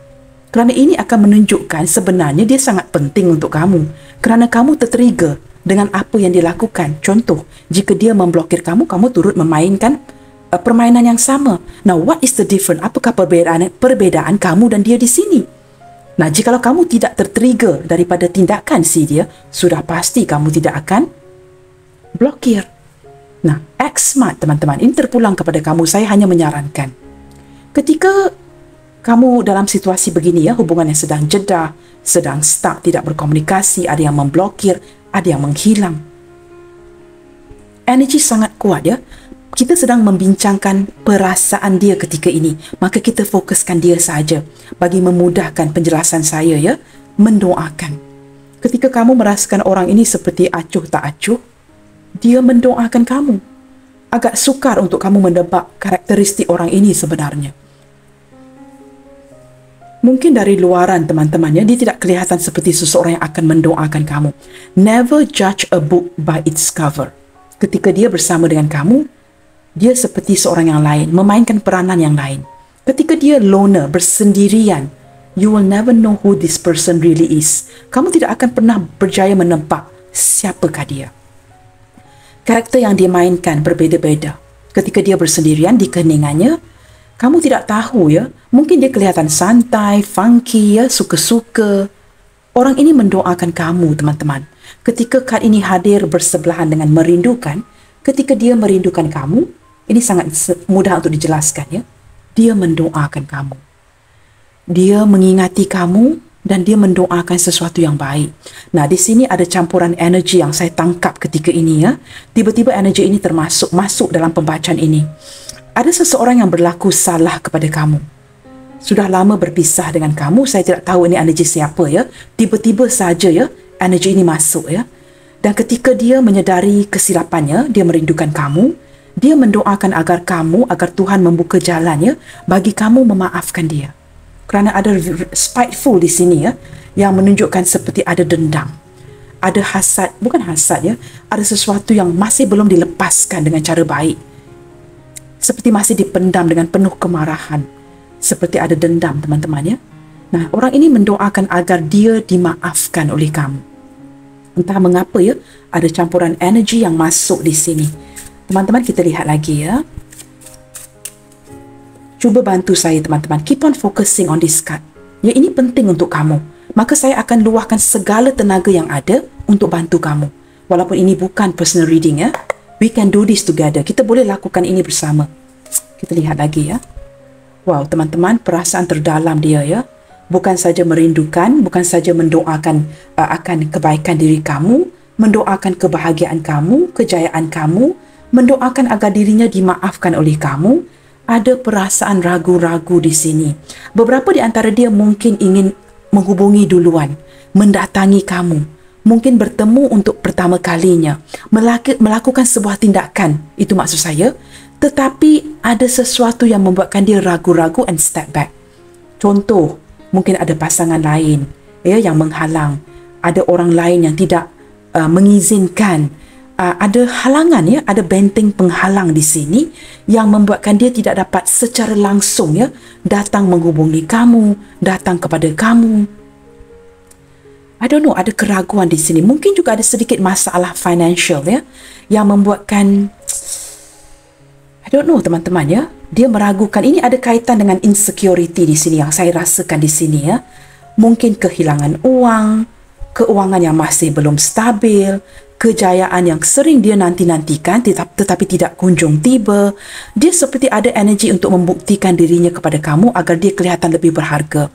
Kerana ini akan menunjukkan sebenarnya dia sangat penting untuk kamu. Kerana kamu tertrigger dengan apa yang dia lakukan. Contoh, jika dia memblokir kamu, kamu turut memainkan permainan yang sama. Now, what is the difference? Apakah perbedaan kamu dan dia di sini? Nah, jikalau kamu tidak tertrigger daripada tindakan si dia, sudah pasti kamu tidak akan blokir. Nah, act smart, teman-teman. Ini terpulang kepada kamu. Saya hanya menyarankan. Ketika kamu dalam situasi begini, ya, hubungan yang sedang jeda, sedang stuck, tidak berkomunikasi, ada yang memblokir, ada yang menghilang. energi sangat kuat ya. Kita sedang membincangkan perasaan dia ketika ini, maka kita fokuskan dia saja. Bagi memudahkan penjelasan saya ya, mendoakan. Ketika kamu merasakan orang ini seperti acuh tak acuh, dia mendoakan kamu. Agak sukar untuk kamu menebak karakteristik orang ini sebenarnya. Mungkin dari luaran teman-temannya, dia tidak kelihatan seperti seseorang yang akan mendoakan kamu. Never judge a book by its cover. Ketika dia bersama dengan kamu, dia seperti seorang yang lain, memainkan peranan yang lain. Ketika dia loner, bersendirian, you will never know who this person really is. Kamu tidak akan pernah berjaya menebak siapakah dia. Karakter yang dia mainkan berbeza-beza. Ketika dia bersendirian di keheningannya, kamu tidak tahu ya, mungkin dia kelihatan santai, funky ya, suka-suka. Orang ini mendoakan kamu teman-teman. Ketika kad ini hadir bersebelahan dengan merindukan, ketika dia merindukan kamu, ini sangat mudah untuk dijelaskan ya. Dia mendoakan kamu. Dia mengingati kamu dan dia mendoakan sesuatu yang baik. Nah, di sini ada campuran energi yang saya tangkap ketika ini ya. Tiba-tiba energi ini masuk dalam pembacaan ini. Ada seseorang yang berlaku salah kepada kamu. Sudah lama berpisah dengan kamu, saya tidak tahu ini energi siapa ya. Tiba-tiba saja ya, energi ini masuk ya. Dan ketika dia menyedari kesilapannya, dia merindukan kamu, dia mendoakan agar Tuhan membuka jalan ya, bagi kamu memaafkan dia. Kerana ada spiteful di sini ya, yang menunjukkan seperti ada dendam. Ada hasad, bukan hasad ya, ada sesuatu yang masih belum dilepaskan dengan cara baik. Seperti masih dipendam dengan penuh kemarahan. Seperti ada dendam teman-teman ya. Nah, orang ini mendoakan agar dia dimaafkan oleh kamu. Entah mengapa ya, ada campuran energi yang masuk di sini. Teman-teman, kita lihat lagi ya. Cuba bantu saya teman-teman. Keep on focusing on this card. Ya, ini penting untuk kamu. Maka saya akan luahkan segala tenaga yang ada untuk bantu kamu. Walaupun ini bukan personal reading ya. We can do this together. Kita boleh lakukan ini bersama. Kita lihat lagi ya. Wow, teman-teman, perasaan terdalam dia ya. Bukan saja merindukan, bukan saja mendoakan akan kebaikan diri kamu, mendoakan kebahagiaan kamu, kejayaan kamu, mendoakan agar dirinya dimaafkan oleh kamu. Ada perasaan ragu-ragu di sini. Beberapa di antara dia mungkin ingin menghubungi duluan, mendatangi kamu. Mungkin bertemu untuk pertama kalinya, melakukan sebuah tindakan, itu maksud saya. Tetapi ada sesuatu yang membuatkan dia ragu-ragu and step back. Contoh, mungkin ada pasangan lain ya yang menghalang, ada orang lain yang tidak mengizinkan, ada halangan ya, ada benteng penghalang di sini yang membuatkan dia tidak dapat secara langsung ya datang menghubungi kamu, datang kepada kamu. I don't know, ada keraguan di sini. Mungkin juga ada sedikit masalah financial ya, yang membuatkan, I don't know teman-teman ya, dia meragukan. Ini ada kaitan dengan insecurity di sini yang saya rasakan di sini ya. Mungkin kehilangan uang, keuangan yang masih belum stabil, kejayaan yang sering dia nanti-nantikan tetapi tidak kunjung tiba. Dia seperti ada energi untuk membuktikan dirinya kepada kamu agar dia kelihatan lebih berharga.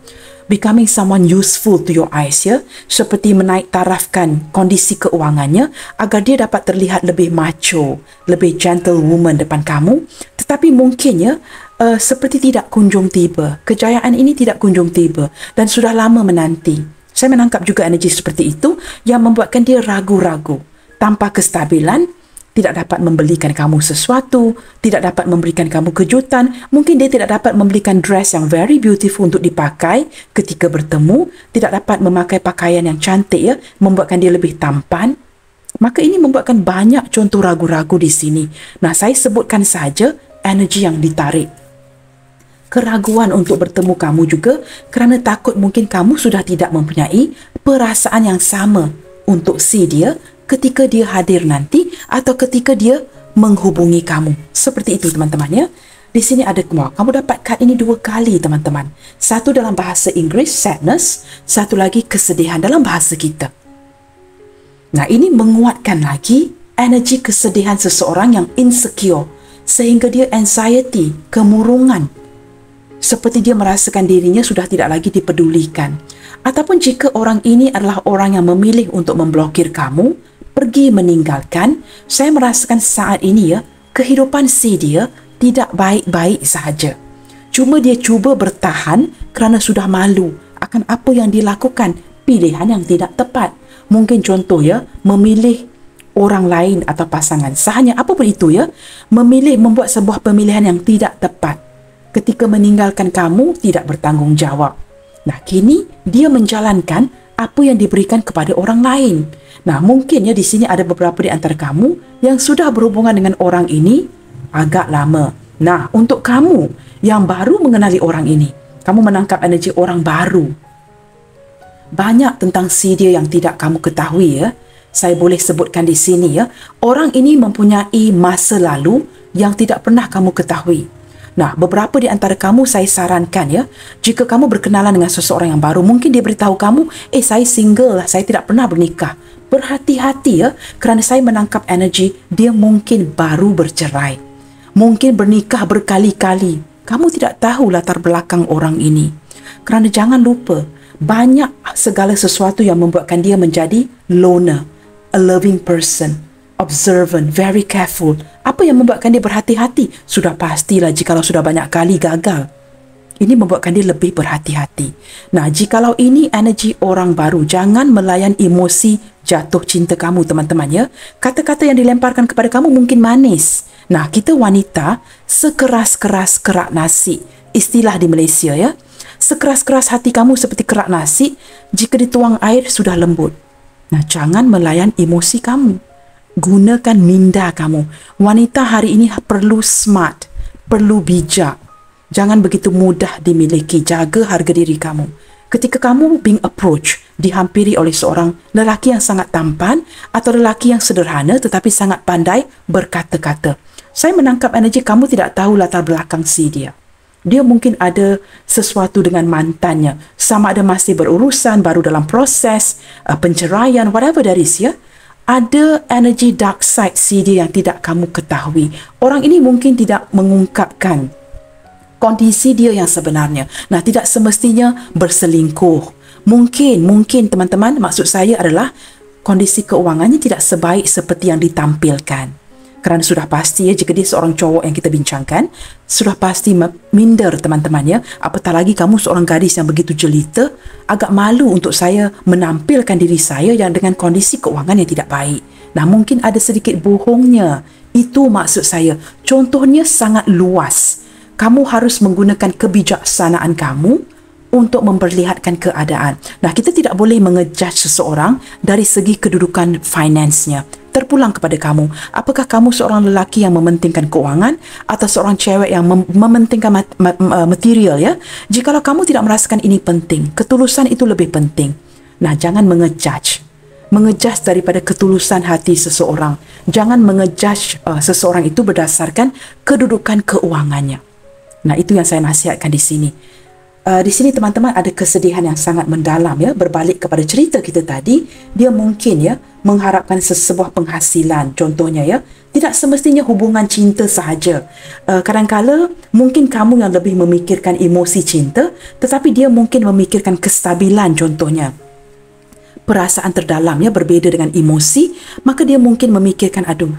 Becoming someone useful to your eyes ya, seperti menaik tarafkan kondisi keuangannya agar dia dapat terlihat lebih macho, lebih gentlewoman depan kamu. Tetapi mungkin ya seperti tidak kunjung tiba, kejayaan ini tidak kunjung tiba dan sudah lama menanti. Saya menangkap juga energi seperti itu yang membuatkan dia ragu-ragu, tanpa kestabilan. Tidak dapat membelikan kamu sesuatu, tidak dapat memberikan kamu kejutan. Mungkin dia tidak dapat membelikan dress yang very beautiful untuk dipakai ketika bertemu, tidak dapat memakai pakaian yang cantik ya, membuatkan dia lebih tampan. Maka ini membuatkan banyak contoh ragu-ragu di sini. Nah, saya sebutkan saja energi yang ditarik. Keraguan untuk bertemu kamu juga kerana takut mungkin kamu sudah tidak mempunyai perasaan yang sama untuk si dia ketika dia hadir nanti atau ketika dia menghubungi kamu. Seperti itu teman-teman ya. Di sini ada kamu dapat kad ini 2 kali teman-teman. Satu dalam bahasa Inggeris, sadness. Satu lagi kesedihan dalam bahasa kita. Nah, ini menguatkan lagi energi kesedihan seseorang yang insecure. Sehingga dia anxiety, kemurungan. Seperti dia merasakan dirinya sudah tidak lagi dipedulikan. Ataupun jika orang ini adalah orang yang memilih untuk memblokir kamu, pergi meninggalkan, saya merasakan saat ini ya, kehidupan si dia tidak baik-baik sahaja. Cuma dia cuba bertahan kerana sudah malu akan apa yang dilakukan, pilihan yang tidak tepat. Mungkin contoh ya, memilih orang lain atau pasangan. Sahanya apapun itu ya, memilih membuat sebuah pemilihan yang tidak tepat. Ketika meninggalkan kamu, tidak bertanggungjawab. Nah, kini dia menjalankan apa yang diberikan kepada orang lain. Nah, mungkin ya di sini ada beberapa di antara kamu yang sudah berhubungan dengan orang ini agak lama. Nah, untuk kamu yang baru mengenali orang ini, kamu menangkap energi orang baru. Banyak tentang si dia yang tidak kamu ketahui ya. Saya boleh sebutkan di sini ya. Orang ini mempunyai masa lalu yang tidak pernah kamu ketahui. Nah, beberapa di antara kamu saya sarankan ya, jika kamu berkenalan dengan seseorang yang baru, mungkin dia beritahu kamu, saya single lah, saya tidak pernah bernikah. Berhati-hati ya, kerana saya menangkap energi dia mungkin baru bercerai. Mungkin bernikah berkali-kali. Kamu tidak tahu latar belakang orang ini. Kerana jangan lupa, banyak segala sesuatu yang membuatkan dia menjadi loner, a loving person, observant, very careful. Apa yang membuatkan dia berhati-hati? Sudah pastilah jikalau sudah banyak kali gagal. Ini membuatkan dia lebih berhati-hati. Nah, jikalau ini energi orang baru, jangan melayan emosi jatuh cinta kamu, teman-teman ya. Kata-kata yang dilemparkan kepada kamu mungkin manis. Nah, kita wanita sekeras-keras kerak nasi. Istilah di Malaysia ya. Sekeras-keras hati kamu seperti kerak nasi, jika dituang air sudah lembut. Nah, jangan melayan emosi kamu. Gunakan minda kamu. Wanita hari ini perlu smart, perlu bijak. Jangan begitu mudah dimiliki. Jaga harga diri kamu. Ketika kamu being approached, dihampiri oleh seorang lelaki yang sangat tampan atau lelaki yang sederhana tetapi sangat pandai berkata-kata, saya menangkap energi kamu tidak tahu latar belakang si dia. Dia mungkin ada sesuatu dengan mantannya. Sama ada masih berurusan, baru dalam proses penceraian, whatever that is ya. Ada energi dark side si dia yang tidak kamu ketahui. Orang ini mungkin tidak mengungkapkan kondisi dia yang sebenarnya. Nah, tidak semestinya berselingkuh. Mungkin teman-teman, maksud saya adalah kondisi keuangannya tidak sebaik seperti yang ditampilkan. Kerana sudah pasti ya, jika dia seorang cowok yang kita bincangkan, sudah pasti minder teman-teman ya. Apatah lagi kamu seorang gadis yang begitu jelita, agak malu untuk saya menampilkan diri saya yang dengan kondisi keuangan yang tidak baik. Nah, mungkin ada sedikit bohongnya. Itu maksud saya. Contohnya sangat luas. Kamu harus menggunakan kebijaksanaan kamu untuk memperlihatkan keadaan. Nah, kita tidak boleh mengejudge seseorang dari segi kedudukan finance-nya. Terpulang kepada kamu. Apakah kamu seorang lelaki yang mementingkan keuangan atau seorang cewek yang mementingkan material ya? Jikalau kamu tidak merasakan ini penting, ketulusan itu lebih penting. Nah, jangan mengejudge. Mengejudge daripada ketulusan hati seseorang. Jangan mengejudge seseorang itu berdasarkan kedudukan keuangannya. Nah, itu yang saya nasihatkan di sini. Di sini teman-teman ada kesedihan yang sangat mendalam ya. Berbalik kepada cerita kita tadi, dia mungkin ya mengharapkan sebuah penghasilan. Contohnya ya, tidak semestinya hubungan cinta sahaja. Kadang-kala mungkin kamu yang lebih memikirkan emosi cinta, tetapi dia mungkin memikirkan kestabilan contohnya. Perasaan terdalamnya berbeza dengan emosi, maka dia mungkin memikirkan, aduh,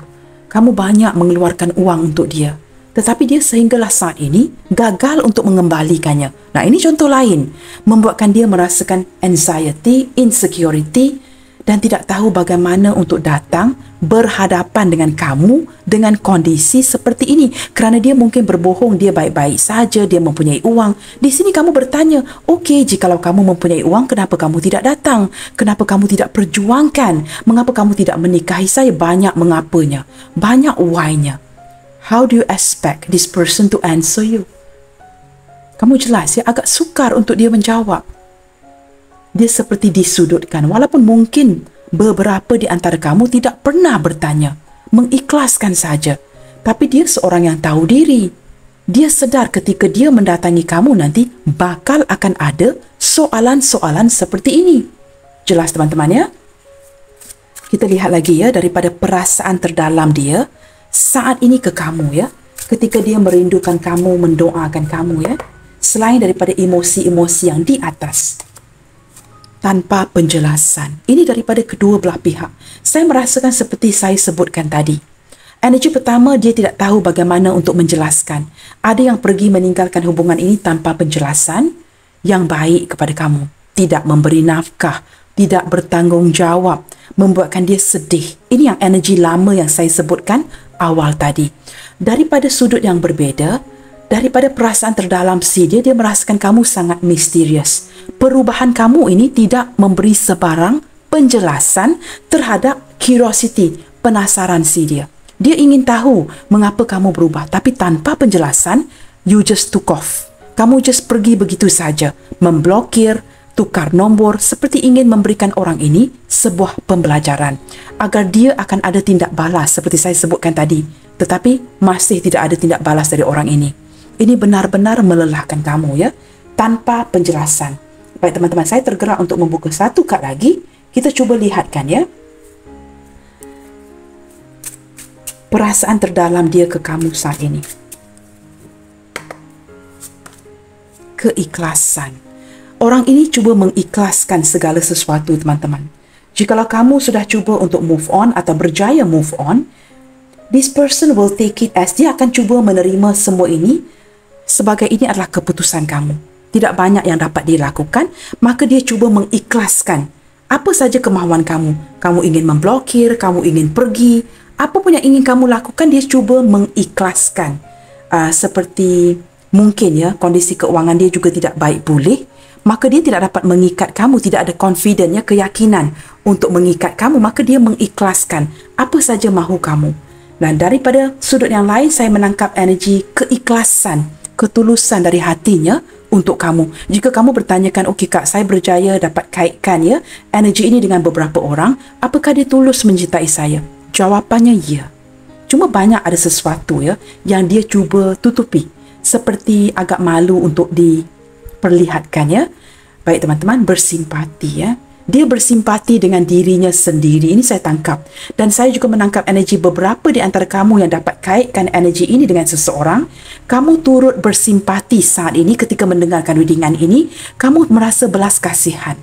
kamu banyak mengeluarkan uang untuk dia. Tetapi dia sehinggalah saat ini gagal untuk mengembalikannya. Nah, ini contoh lain. Membuatkan dia merasakan anxiety, insecurity dan tidak tahu bagaimana untuk datang berhadapan dengan kamu dengan kondisi seperti ini. Kerana dia mungkin berbohong, dia baik-baik saja, dia mempunyai uang. Di sini kamu bertanya, okey, jikalau kamu mempunyai uang, kenapa kamu tidak datang? Kenapa kamu tidak perjuangkan? Mengapa kamu tidak menikahi saya? Banyak mengapanya. Banyak why-nya. How do you expect this person to answer you? Kamu jelas ya, agak sukar untuk dia menjawab. Dia seperti disudutkan. Walaupun mungkin beberapa di antara kamu tidak pernah bertanya. Mengikhlaskan saja. Tapi dia seorang yang tahu diri. Dia sedar ketika dia mendatangi kamu nanti bakal akan ada soalan-soalan seperti ini. Jelas teman-teman ya? Kita lihat lagi ya daripada perasaan terdalam dia saat ini ke kamu ya, ketika dia merindukan kamu, mendoakan kamu ya, selain daripada emosi-emosi yang di atas. tanpa penjelasan. Ini daripada kedua belah pihak. Saya merasakan seperti saya sebutkan tadi. Energi pertama, dia tidak tahu bagaimana untuk menjelaskan. Ada yang pergi meninggalkan hubungan ini tanpa penjelasan yang baik kepada kamu. Tidak memberi nafkah, tidak bertanggungjawab, membuatkan dia sedih. Ini yang energi lama yang saya sebutkan awal tadi. Daripada sudut yang berbeda, daripada perasaan terdalam dia merasakan kamu sangat misterius. Perubahan kamu ini tidak memberi sebarang penjelasan terhadap curiosity, penasaran dia. Dia ingin tahu mengapa kamu berubah, tapi tanpa penjelasan, you just took off. Kamu just pergi begitu saja, memblokir, tukar nombor, seperti ingin memberikan orang ini sebuah pembelajaran agar dia akan ada tindak balas seperti saya sebutkan tadi. Tetapi masih tidak ada tindak balas dari orang ini. Ini benar-benar melelahkan kamu ya, tanpa penjelasan. Baik teman-teman, saya tergerak untuk membuka satu kad lagi. Kita cuba lihatkan ya. Perasaan terdalam dia ke kamu saat ini. Keikhlasan. Orang ini cuba mengikhlaskan segala sesuatu teman-teman. Jikalau kamu sudah cuba untuk move on atau berjaya move on, this person will take it as dia akan cuba menerima semua ini sebagai ini adalah keputusan kamu. Tidak banyak yang dapat dilakukan, maka dia cuba mengikhlaskan apa saja kemahuan kamu. Kamu ingin memblokir, kamu ingin pergi, apa pun yang ingin kamu lakukan, dia cuba mengikhlaskan. Seperti mungkin ya, kondisi keuangan dia juga tidak baik pulih, maka dia tidak dapat mengikat kamu, tidak ada confidence, ya, keyakinan untuk mengikat kamu, maka dia mengikhlaskan apa saja mahu kamu. Dan daripada sudut yang lain, saya menangkap energi keikhlasan, ketulusan dari hatinya untuk kamu. Jika kamu bertanyakan, okey kak, saya berjaya dapat kaitkan ya energi ini dengan beberapa orang, apakah dia tulus mencintai saya? Jawapannya ya. Cuma banyak ada sesuatu ya yang dia cuba tutupi, seperti agak malu untuk diperlihatkan ya. Baik teman-teman, bersimpati ya. Dia bersimpati dengan dirinya sendiri. Ini saya tangkap. Dan saya juga menangkap energi beberapa di antara kamu yang dapat kaitkan energi ini dengan seseorang. Kamu turut bersimpati saat ini ketika mendengarkan readingan ini. Kamu merasa belas kasihan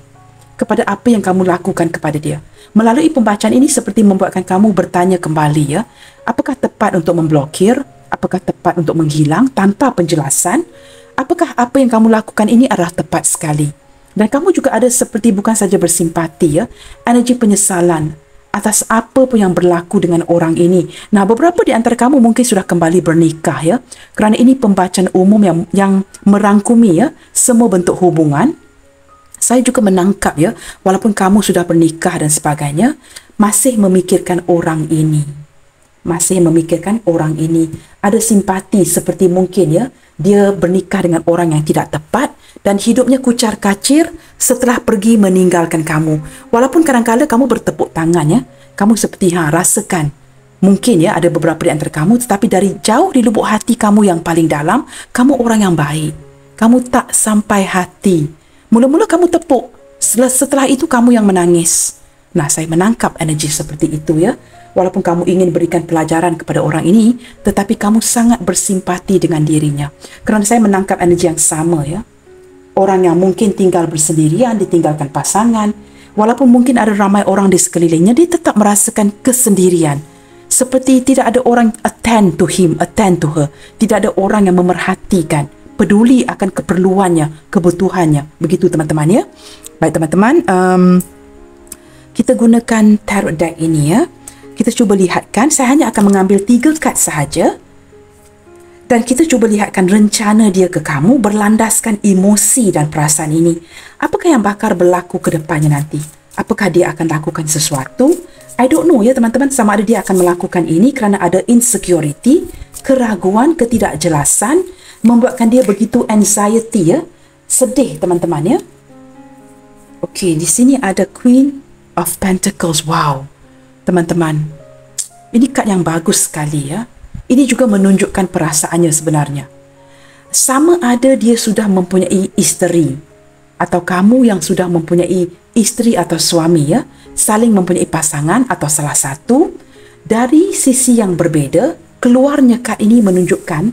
kepada apa yang kamu lakukan kepada dia. Melalui pembacaan ini seperti membuatkan kamu bertanya kembali ya. Apakah tepat untuk memblokir? Apakah tepat untuk menghilang tanpa penjelasan? Apakah apa yang kamu lakukan ini adalah tepat sekali? Dan kamu juga ada seperti bukan saja bersimpati ya, energi penyesalan atas apa pun yang berlaku dengan orang ini. Nah, beberapa di antara kamu mungkin sudah kembali bernikah ya, kerana ini pembacaan umum yang merangkumi ya semua bentuk hubungan. Saya juga menangkap ya, walaupun kamu sudah bernikah dan sebagainya, masih memikirkan orang ini. Masih memikirkan orang ini. Ada simpati seperti mungkin ya, dia bernikah dengan orang yang tidak tepat dan hidupnya kucar kacir setelah pergi meninggalkan kamu. Walaupun kadang-kadang kamu bertepuk tangan ya, kamu seperti rasakan. Mungkin ya ada beberapa di antara kamu, tetapi dari jauh di lubuk hati kamu yang paling dalam, kamu orang yang baik. Kamu tak sampai hati. Mula-mula kamu tepuk, setelah itu kamu yang menangis. Nah, saya menangkap energi seperti itu ya. Walaupun kamu ingin berikan pelajaran kepada orang ini, tetapi kamu sangat bersimpati dengan dirinya. Kerana saya menangkap energi yang sama ya. Orang yang mungkin tinggal bersendirian, ditinggalkan pasangan, walaupun mungkin ada ramai orang di sekelilingnya, dia tetap merasakan kesendirian. Seperti tidak ada orang attend to him, attend to her. Tidak ada orang yang memerhatikan, peduli akan keperluannya, kebutuhannya. Begitu teman-teman ya. Baik teman-teman, kita gunakan tarot deck ini ya. Kita cuba lihatkan, saya hanya akan mengambil 3 kad sahaja. Dan kita cuba lihatkan rencana dia ke kamu berlandaskan emosi dan perasaan ini. Apakah yang bakal berlaku ke depannya nanti? Apakah dia akan lakukan sesuatu? I don't know ya teman-teman, sama ada dia akan melakukan ini kerana ada insecurity, keraguan, ketidakjelasan, membuatkan dia begitu anxiety ya. Sedih teman-teman ya. Okey, di sini ada Queen of Pentacles. Wow. Teman-teman, ini kad yang bagus sekali ya. Ini juga menunjukkan perasaannya sebenarnya. Sama ada dia sudah mempunyai isteri atau kamu yang sudah mempunyai isteri atau suami ya, saling mempunyai pasangan atau salah satu. Dari sisi yang berbeda, keluarnya kad ini menunjukkan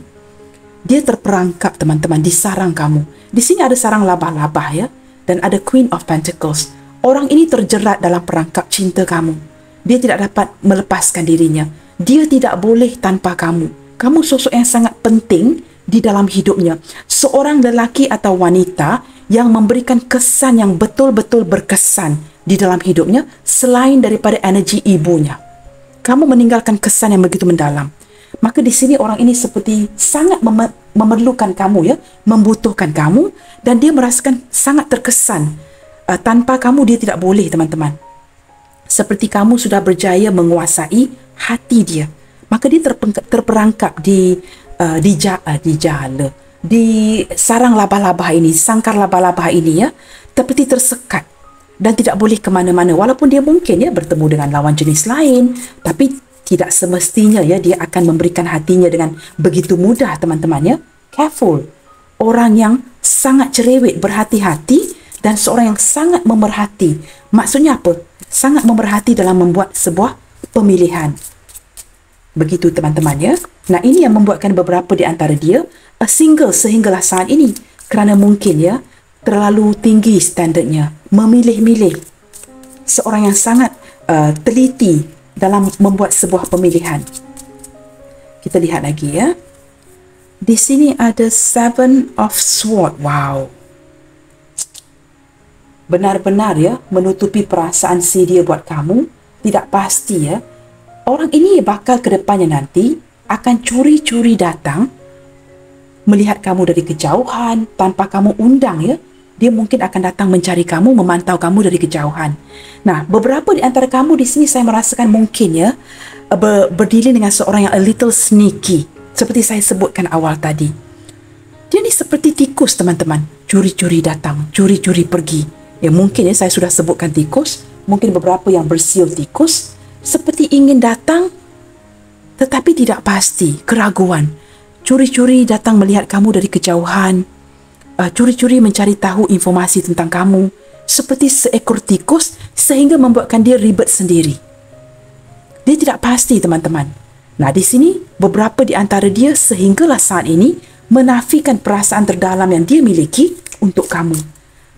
dia terperangkap teman-teman di sarang kamu. Di sini ada sarang labah-labah ya, dan ada Queen of Pentacles. Orang ini terjerat dalam perangkap cinta kamu. Dia tidak dapat melepaskan dirinya. Dia tidak boleh tanpa kamu. Kamu sosok yang sangat penting di dalam hidupnya. Seorang lelaki atau wanita yang memberikan kesan yang betul-betul berkesan di dalam hidupnya selain daripada energi ibunya. Kamu meninggalkan kesan yang begitu mendalam. Maka di sini orang ini seperti sangat memerlukan kamu, ya, membutuhkan kamu, dan dia merasakan sangat terkesan. Tanpa kamu dia tidak boleh, teman-teman. Seperti kamu sudah berjaya menguasai hati dia, maka dia terperangkap di sarang labah-labah ini, sangkar labah-labah ini, ya, seperti tersekat dan tidak boleh ke mana-mana. Walaupun dia mungkin, ya, bertemu dengan lawan jenis lain, tapi tidak semestinya, ya, dia akan memberikan hatinya dengan begitu mudah, teman-teman, ya. Careful. Orang yang sangat cerewet, berhati-hati, dan seorang yang sangat memerhati. Maksudnya apa? Sangat memerhati dalam membuat sebuah pemilihan. Begitu, teman-teman, ya. Nah, ini yang membuatkan beberapa di antara dia single sehinggalah saat ini. Kerana mungkin, ya, terlalu tinggi standardnya. Memilih-milih. Seorang yang sangat teliti dalam membuat sebuah pemilihan. Kita lihat lagi, ya. Di sini ada Seven of Swords. Wow. Benar-benar, ya, menutupi perasaan si dia buat kamu. Tidak pasti, ya. Orang ini bakal ke depannya nanti akan curi-curi datang melihat kamu dari kejauhan tanpa kamu undang, ya. Dia mungkin akan datang mencari kamu, memantau kamu dari kejauhan. Nah, beberapa di antara kamu di sini saya merasakan mungkin, ya, berdiri dengan seorang yang a little sneaky. Seperti saya sebutkan awal tadi. Dia ni seperti tikus, teman-teman. Curi-curi datang, curi-curi pergi. Ya, mungkin, ya, saya sudah sebutkan tikus. Mungkin beberapa yang bersiul tikus. Seperti ingin datang, tetapi tidak pasti. Keraguan. Curi-curi datang melihat kamu dari kejauhan. Curi-curi mencari tahu informasi tentang kamu. Seperti seekor tikus sehingga membuatkan dia ribet sendiri. Dia tidak pasti, teman-teman. Nah, di sini beberapa di antara dia sehinggalah saat ini menafikan perasaan terdalam yang dia miliki untuk kamu.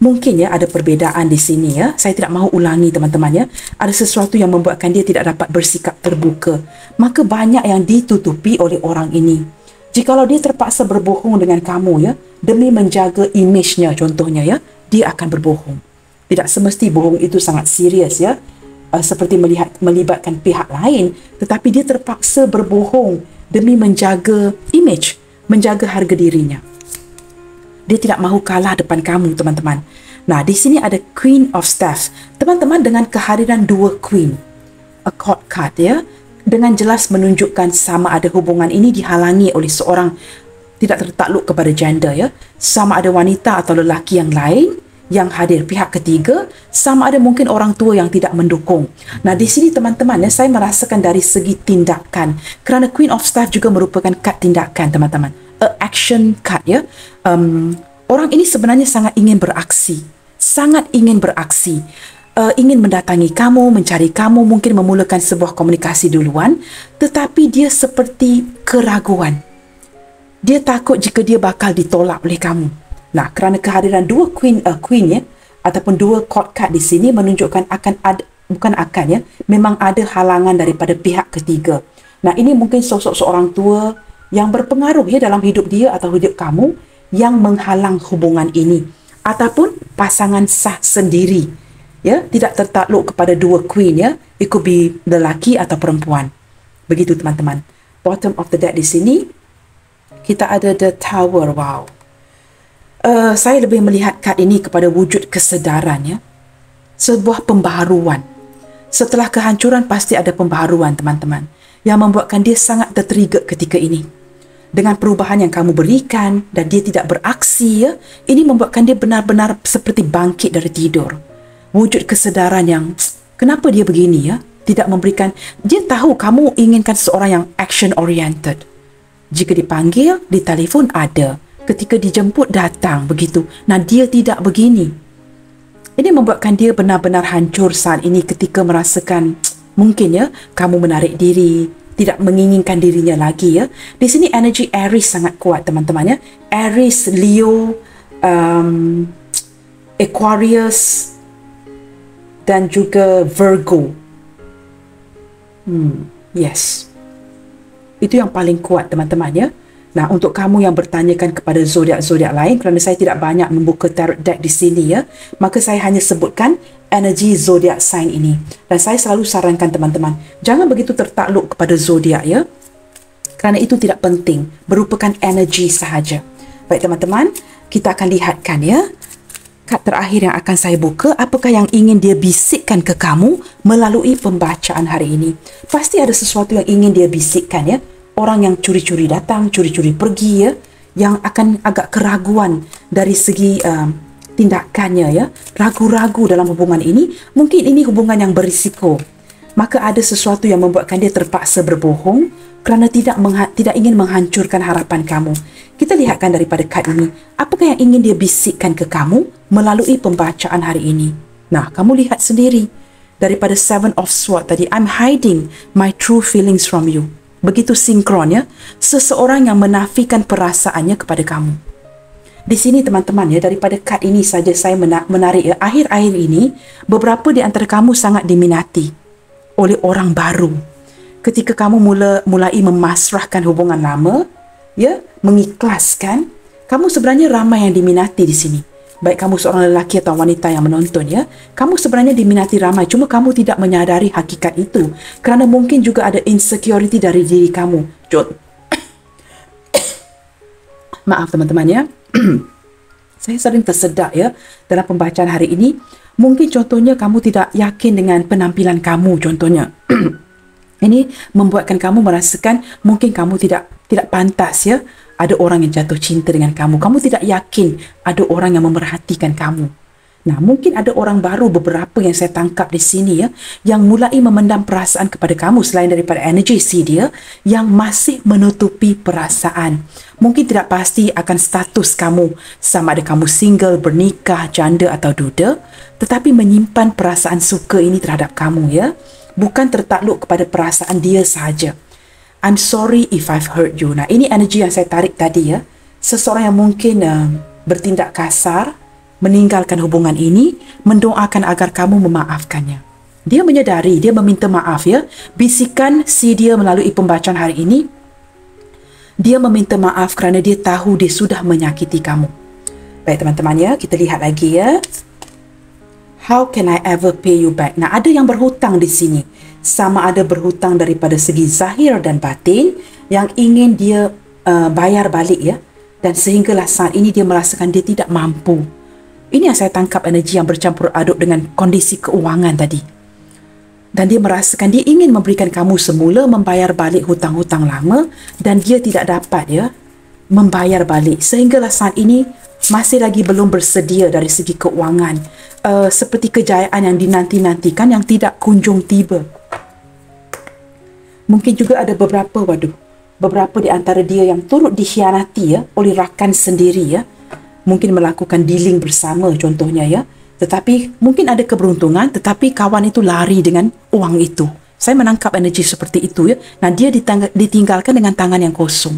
Mungkin, ya, ada perbezaan di sini, ya. Saya tidak mahu ulangi, teman-teman, ya. Ada sesuatu yang membuatkan dia tidak dapat bersikap terbuka. Maka banyak yang ditutupi oleh orang ini. Jikalau dia terpaksa berbohong dengan kamu, ya, demi menjaga imejnya, contohnya, ya, dia akan berbohong. Tidak semesti bohong itu sangat serius, ya. Seperti melibatkan pihak lain, tetapi dia terpaksa berbohong demi menjaga imej, menjaga harga dirinya. Dia tidak mahu kalah depan kamu, teman-teman. Nah, di sini ada Queen of Staffs. Teman-teman, dengan kehadiran dua Queen, a court card, ya, dengan jelas menunjukkan sama ada hubungan ini dihalangi oleh seorang tidak tertakluk kepada gender, ya. Sama ada wanita atau lelaki yang lain yang hadir, pihak ketiga, sama ada mungkin orang tua yang tidak mendukung. Nah, di sini, teman-teman, ya, saya merasakan dari segi tindakan. Kerana Queen of Staffs juga merupakan kad tindakan, teman-teman. Action card, ya. Orang ini sebenarnya sangat ingin beraksi, ingin mendatangi kamu, mencari kamu, mungkin memulakan sebuah komunikasi duluan, tetapi dia seperti keraguan. Dia takut jika dia bakal ditolak oleh kamu. Nah, kerana kehadiran dua queen, ya, ataupun dua court card di sini menunjukkan memang ada halangan daripada pihak ketiga. Nah, ini mungkin sosok seorang tua yang berpengaruh, ya, dalam hidup dia atau hidup kamu yang menghalang hubungan ini, ataupun pasangan sah sendiri, ya, tidak tertakluk kepada dua queen, ya. It could be lelaki atau perempuan. Begitu, teman-teman. Bottom of the deck di sini kita ada the Tower. Wow. Saya lebih melihat kad ini kepada wujud kesedaran, ya. Sebuah pembaharuan. Setelah kehancuran pasti ada pembaharuan, teman-teman, yang membuatkan dia sangat tertrigger ketika ini. Dengan perubahan yang kamu berikan dan dia tidak beraksi, ya, ini membuatkan dia benar-benar seperti bangkit dari tidur. Wujud kesedaran yang kenapa dia begini, ya, tidak memberikan. Dia tahu kamu inginkan seorang yang action oriented. Jika dipanggil, di telefon ada. Ketika dijemput, datang, begitu. Nah, dia tidak begini. Ini membuatkan dia benar-benar hancur saat ini ketika merasakan mungkin, ya, kamu menarik diri, tidak menginginkan dirinya lagi, ya. Di sini energi Aries sangat kuat, teman-teman, ya. Aries, Leo, Aquarius, dan juga Virgo. Yes. Itu yang paling kuat teman-teman ya. Nah, untuk kamu yang bertanyakan kepada zodiak-zodiak lain, kerana saya tidak banyak membuka tarot deck di sini ya, maka saya hanya sebutkan energi zodiak sign ini. Dan saya selalu sarankan teman-teman, jangan begitu tertakluk kepada zodiak ya, kerana itu tidak penting, merupakan energi sahaja. Baik teman-teman, kita akan lihatkan ya, kad terakhir yang akan saya buka, apakah yang ingin dia bisikkan ke kamu melalui pembacaan hari ini. Pasti ada sesuatu yang ingin dia bisikkan ya. Orang yang curi-curi datang, curi-curi pergi ya, yang akan agak keraguan dari segi tindakannya ya, ragu-ragu dalam hubungan ini, mungkin ini hubungan yang berisiko. Maka ada sesuatu yang membuatkan dia terpaksa berbohong kerana tidak ingin menghancurkan harapan kamu. Kita lihatkan daripada kad ini, apakah yang ingin dia bisikkan ke kamu melalui pembacaan hari ini. Nah, kamu lihat sendiri daripada Seven of Swords tadi, I'm hiding my true feelings from you. Begitu sinkron ya, seseorang yang menafikan perasaannya kepada kamu. Di sini teman-teman ya, daripada kad ini saja saya menarik ya, akhir-akhir ini beberapa di antara kamu sangat diminati oleh orang baru. Ketika kamu mulai memasrahkan hubungan lama ya, mengikhlaskan, kamu sebenarnya ramai yang diminati di sini. Baik kamu seorang lelaki atau wanita yang menonton ya, kamu sebenarnya diminati ramai, cuma kamu tidak menyadari hakikat itu kerana mungkin juga ada insecurity dari diri kamu. Maaf teman-teman ya. Saya sering tersedak ya dalam pembacaan hari ini. Mungkin contohnya kamu tidak yakin dengan penampilan kamu contohnya. Ini membuatkan kamu merasakan mungkin kamu tidak pantas ya. Ada orang yang jatuh cinta dengan kamu. Kamu tidak yakin ada orang yang memerhatikan kamu. Nah, mungkin ada orang baru beberapa yang saya tangkap di sini ya, yang mulai memendam perasaan kepada kamu selain daripada energi si dia yang masih menutupi perasaan. Mungkin tidak pasti akan status kamu, sama ada kamu single, bernikah, janda atau duda, tetapi menyimpan perasaan suka ini terhadap kamu ya. Bukan tertakluk kepada perasaan dia sahaja. I'm sorry if I've hurt you. Nah, ini energi yang saya tarik tadi ya. Seseorang yang mungkin bertindak kasar, meninggalkan hubungan ini, mendoakan agar kamu memaafkannya. Dia menyadari, dia meminta maaf ya. Bisikan si dia melalui pembacaan hari ini, dia meminta maaf kerana dia tahu dia sudah menyakiti kamu. Baik teman-teman ya, kita lihat lagi ya. How can I ever pay you back? Nah, ada yang berhutang di sini. Sama ada berhutang daripada segi zahir dan batin yang ingin dia bayar balik ya. Dan sehinggalah saat ini dia merasakan dia tidak mampu. Ini yang saya tangkap energi yang bercampur aduk dengan kondisi keuangan tadi. Dan dia merasakan dia ingin memberikan kamu semula membayar balik hutang-hutang lama dan dia tidak dapat ya membayar balik. Sehinggalah saat ini masih lagi belum bersedia dari segi keuangan. Seperti kejayaan yang dinanti-nantikan yang tidak kunjung tiba. Mungkin juga ada beberapa di antara dia yang turut dikhianati ya oleh rakan sendiri ya. Mungkin melakukan dealing bersama contohnya ya. Tetapi mungkin ada keberuntungan, tetapi kawan itu lari dengan uang itu. Saya menangkap energi seperti itu ya. Nah, dia ditinggalkan dengan tangan yang kosong.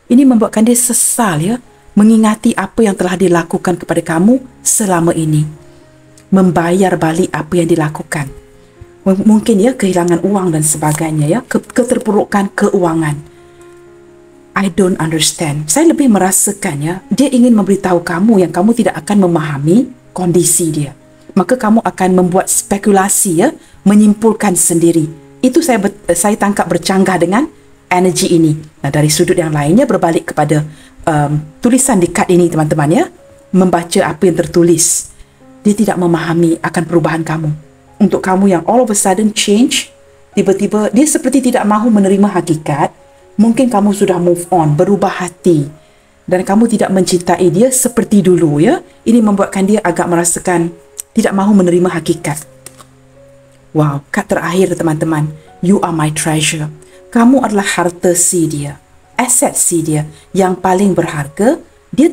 Ini membuatkan dia sesal ya, mengingati apa yang telah dilakukan kepada kamu selama ini. Membayar balik apa yang dilakukan. Mungkin ya kehilangan uang dan sebagainya ya, keterpurukan keuangan. I don't understand. Saya lebih merasakan ya, dia ingin memberitahu kamu yang kamu tidak akan memahami kondisi dia. Maka kamu akan membuat spekulasi ya, menyimpulkan sendiri. Itu saya tangkap bercanggah dengan energi ini. Nah, dari sudut yang lainnya berbalik kepada tulisan di kad ini teman-teman ya, membaca apa yang tertulis. Dia tidak memahami akan perubahan kamu. Untuk kamu yang all of a sudden change, tiba-tiba dia seperti tidak mahu menerima hakikat. Mungkin kamu sudah move on, berubah hati dan kamu tidak mencintai dia seperti dulu ya. Ini membuatkan dia agak merasakan tidak mahu menerima hakikat. Wow, kad terakhir teman-teman, you are my treasure. Kamu adalah harta si dia, aset si dia yang paling berharga. Dia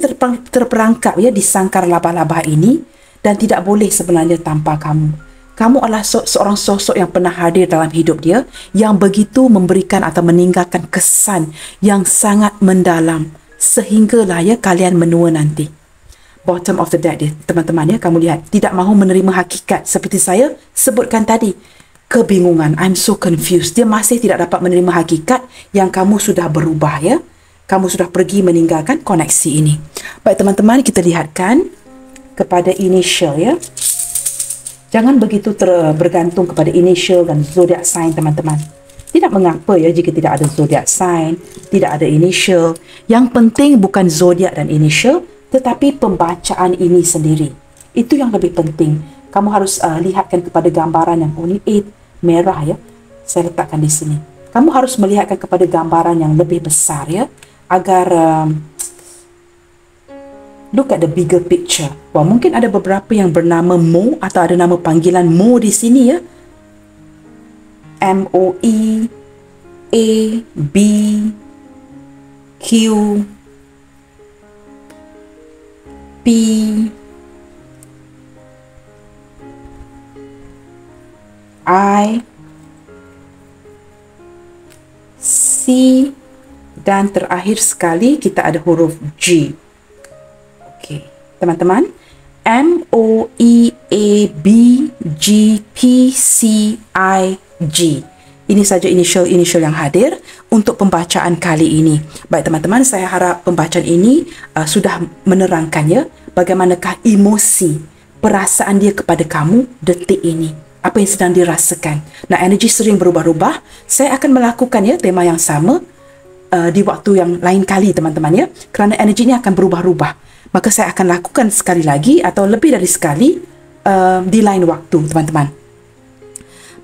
terperangkap ya di sangkar laba-laba ini dan tidak boleh sebenarnya tanpa kamu. Kamu adalah seorang sosok yang pernah hadir dalam hidup dia, yang begitu memberikan atau meninggalkan kesan yang sangat mendalam, sehinggalah ya kalian menua nanti. bottom of the deck dia, teman-teman ya. Kamu lihat, tidak mahu menerima hakikat seperti saya sebutkan tadi. Kebingungan, I'm so confused. Dia masih tidak dapat menerima hakikat yang kamu sudah berubah ya. Kamu sudah pergi meninggalkan koneksi ini. Baik teman-teman, kita lihatkan kepada initial ya. Jangan begitu bergantung kepada initial dan zodiac sign teman-teman. Tidak mengapa ya jika tidak ada zodiac sign, tidak ada initial. Yang penting bukan zodiac dan initial, tetapi pembacaan ini sendiri. Itu yang lebih penting. Kamu harus lihatkan kepada gambaran yang merah ya. Saya letakkan di sini. Kamu harus melihatkan kepada gambaran yang lebih besar ya, agar look at the bigger picture. Wah, mungkin ada beberapa yang bernama Mo atau ada nama panggilan Mo di sini ya. M-O-E, A, B, Q, P, I, C, dan terakhir sekali kita ada huruf G. Okey, teman-teman, M, O, E, A, B, G, P, C, I, G. Ini saja inisial yang hadir untuk pembacaan kali ini. Baik teman-teman, saya harap pembacaan ini sudah menerangkannya bagaimanakah emosi, perasaan dia kepada kamu detik ini. Apa yang sedang dirasakan. Nah, energi sering berubah-ubah. Saya akan melakukan ya tema yang sama di waktu yang lain kali teman-teman ya. Kerana energi ini akan berubah-ubah. Maka saya akan lakukan sekali lagi atau lebih dari sekali di lain waktu teman-teman.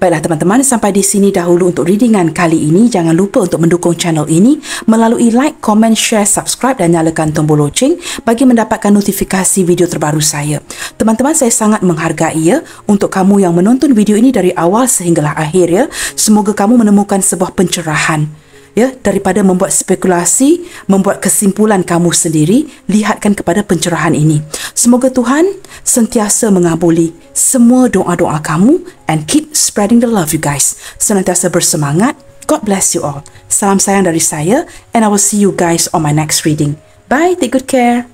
Baiklah teman-teman, sampai di sini dahulu untuk readingan kali ini. Jangan lupa untuk mendukung channel ini melalui like, comment, share, subscribe dan nyalakan tombol loceng bagi mendapatkan notifikasi video terbaru saya. Teman-teman, saya sangat menghargai ya untuk kamu yang menonton video ini dari awal sehinggalah akhir ya. Semoga kamu menemukan sebuah pencerahan ya, daripada membuat spekulasi, membuat kesimpulan kamu sendiri. Lihatkan kepada pencerahan ini. Semoga Tuhan sentiasa mengabuli semua doa-doa kamu and keep spreading the love you guys. Senantiasa bersemangat. God bless you all. Salam sayang dari saya and I will see you guys on my next reading. Bye, take good care.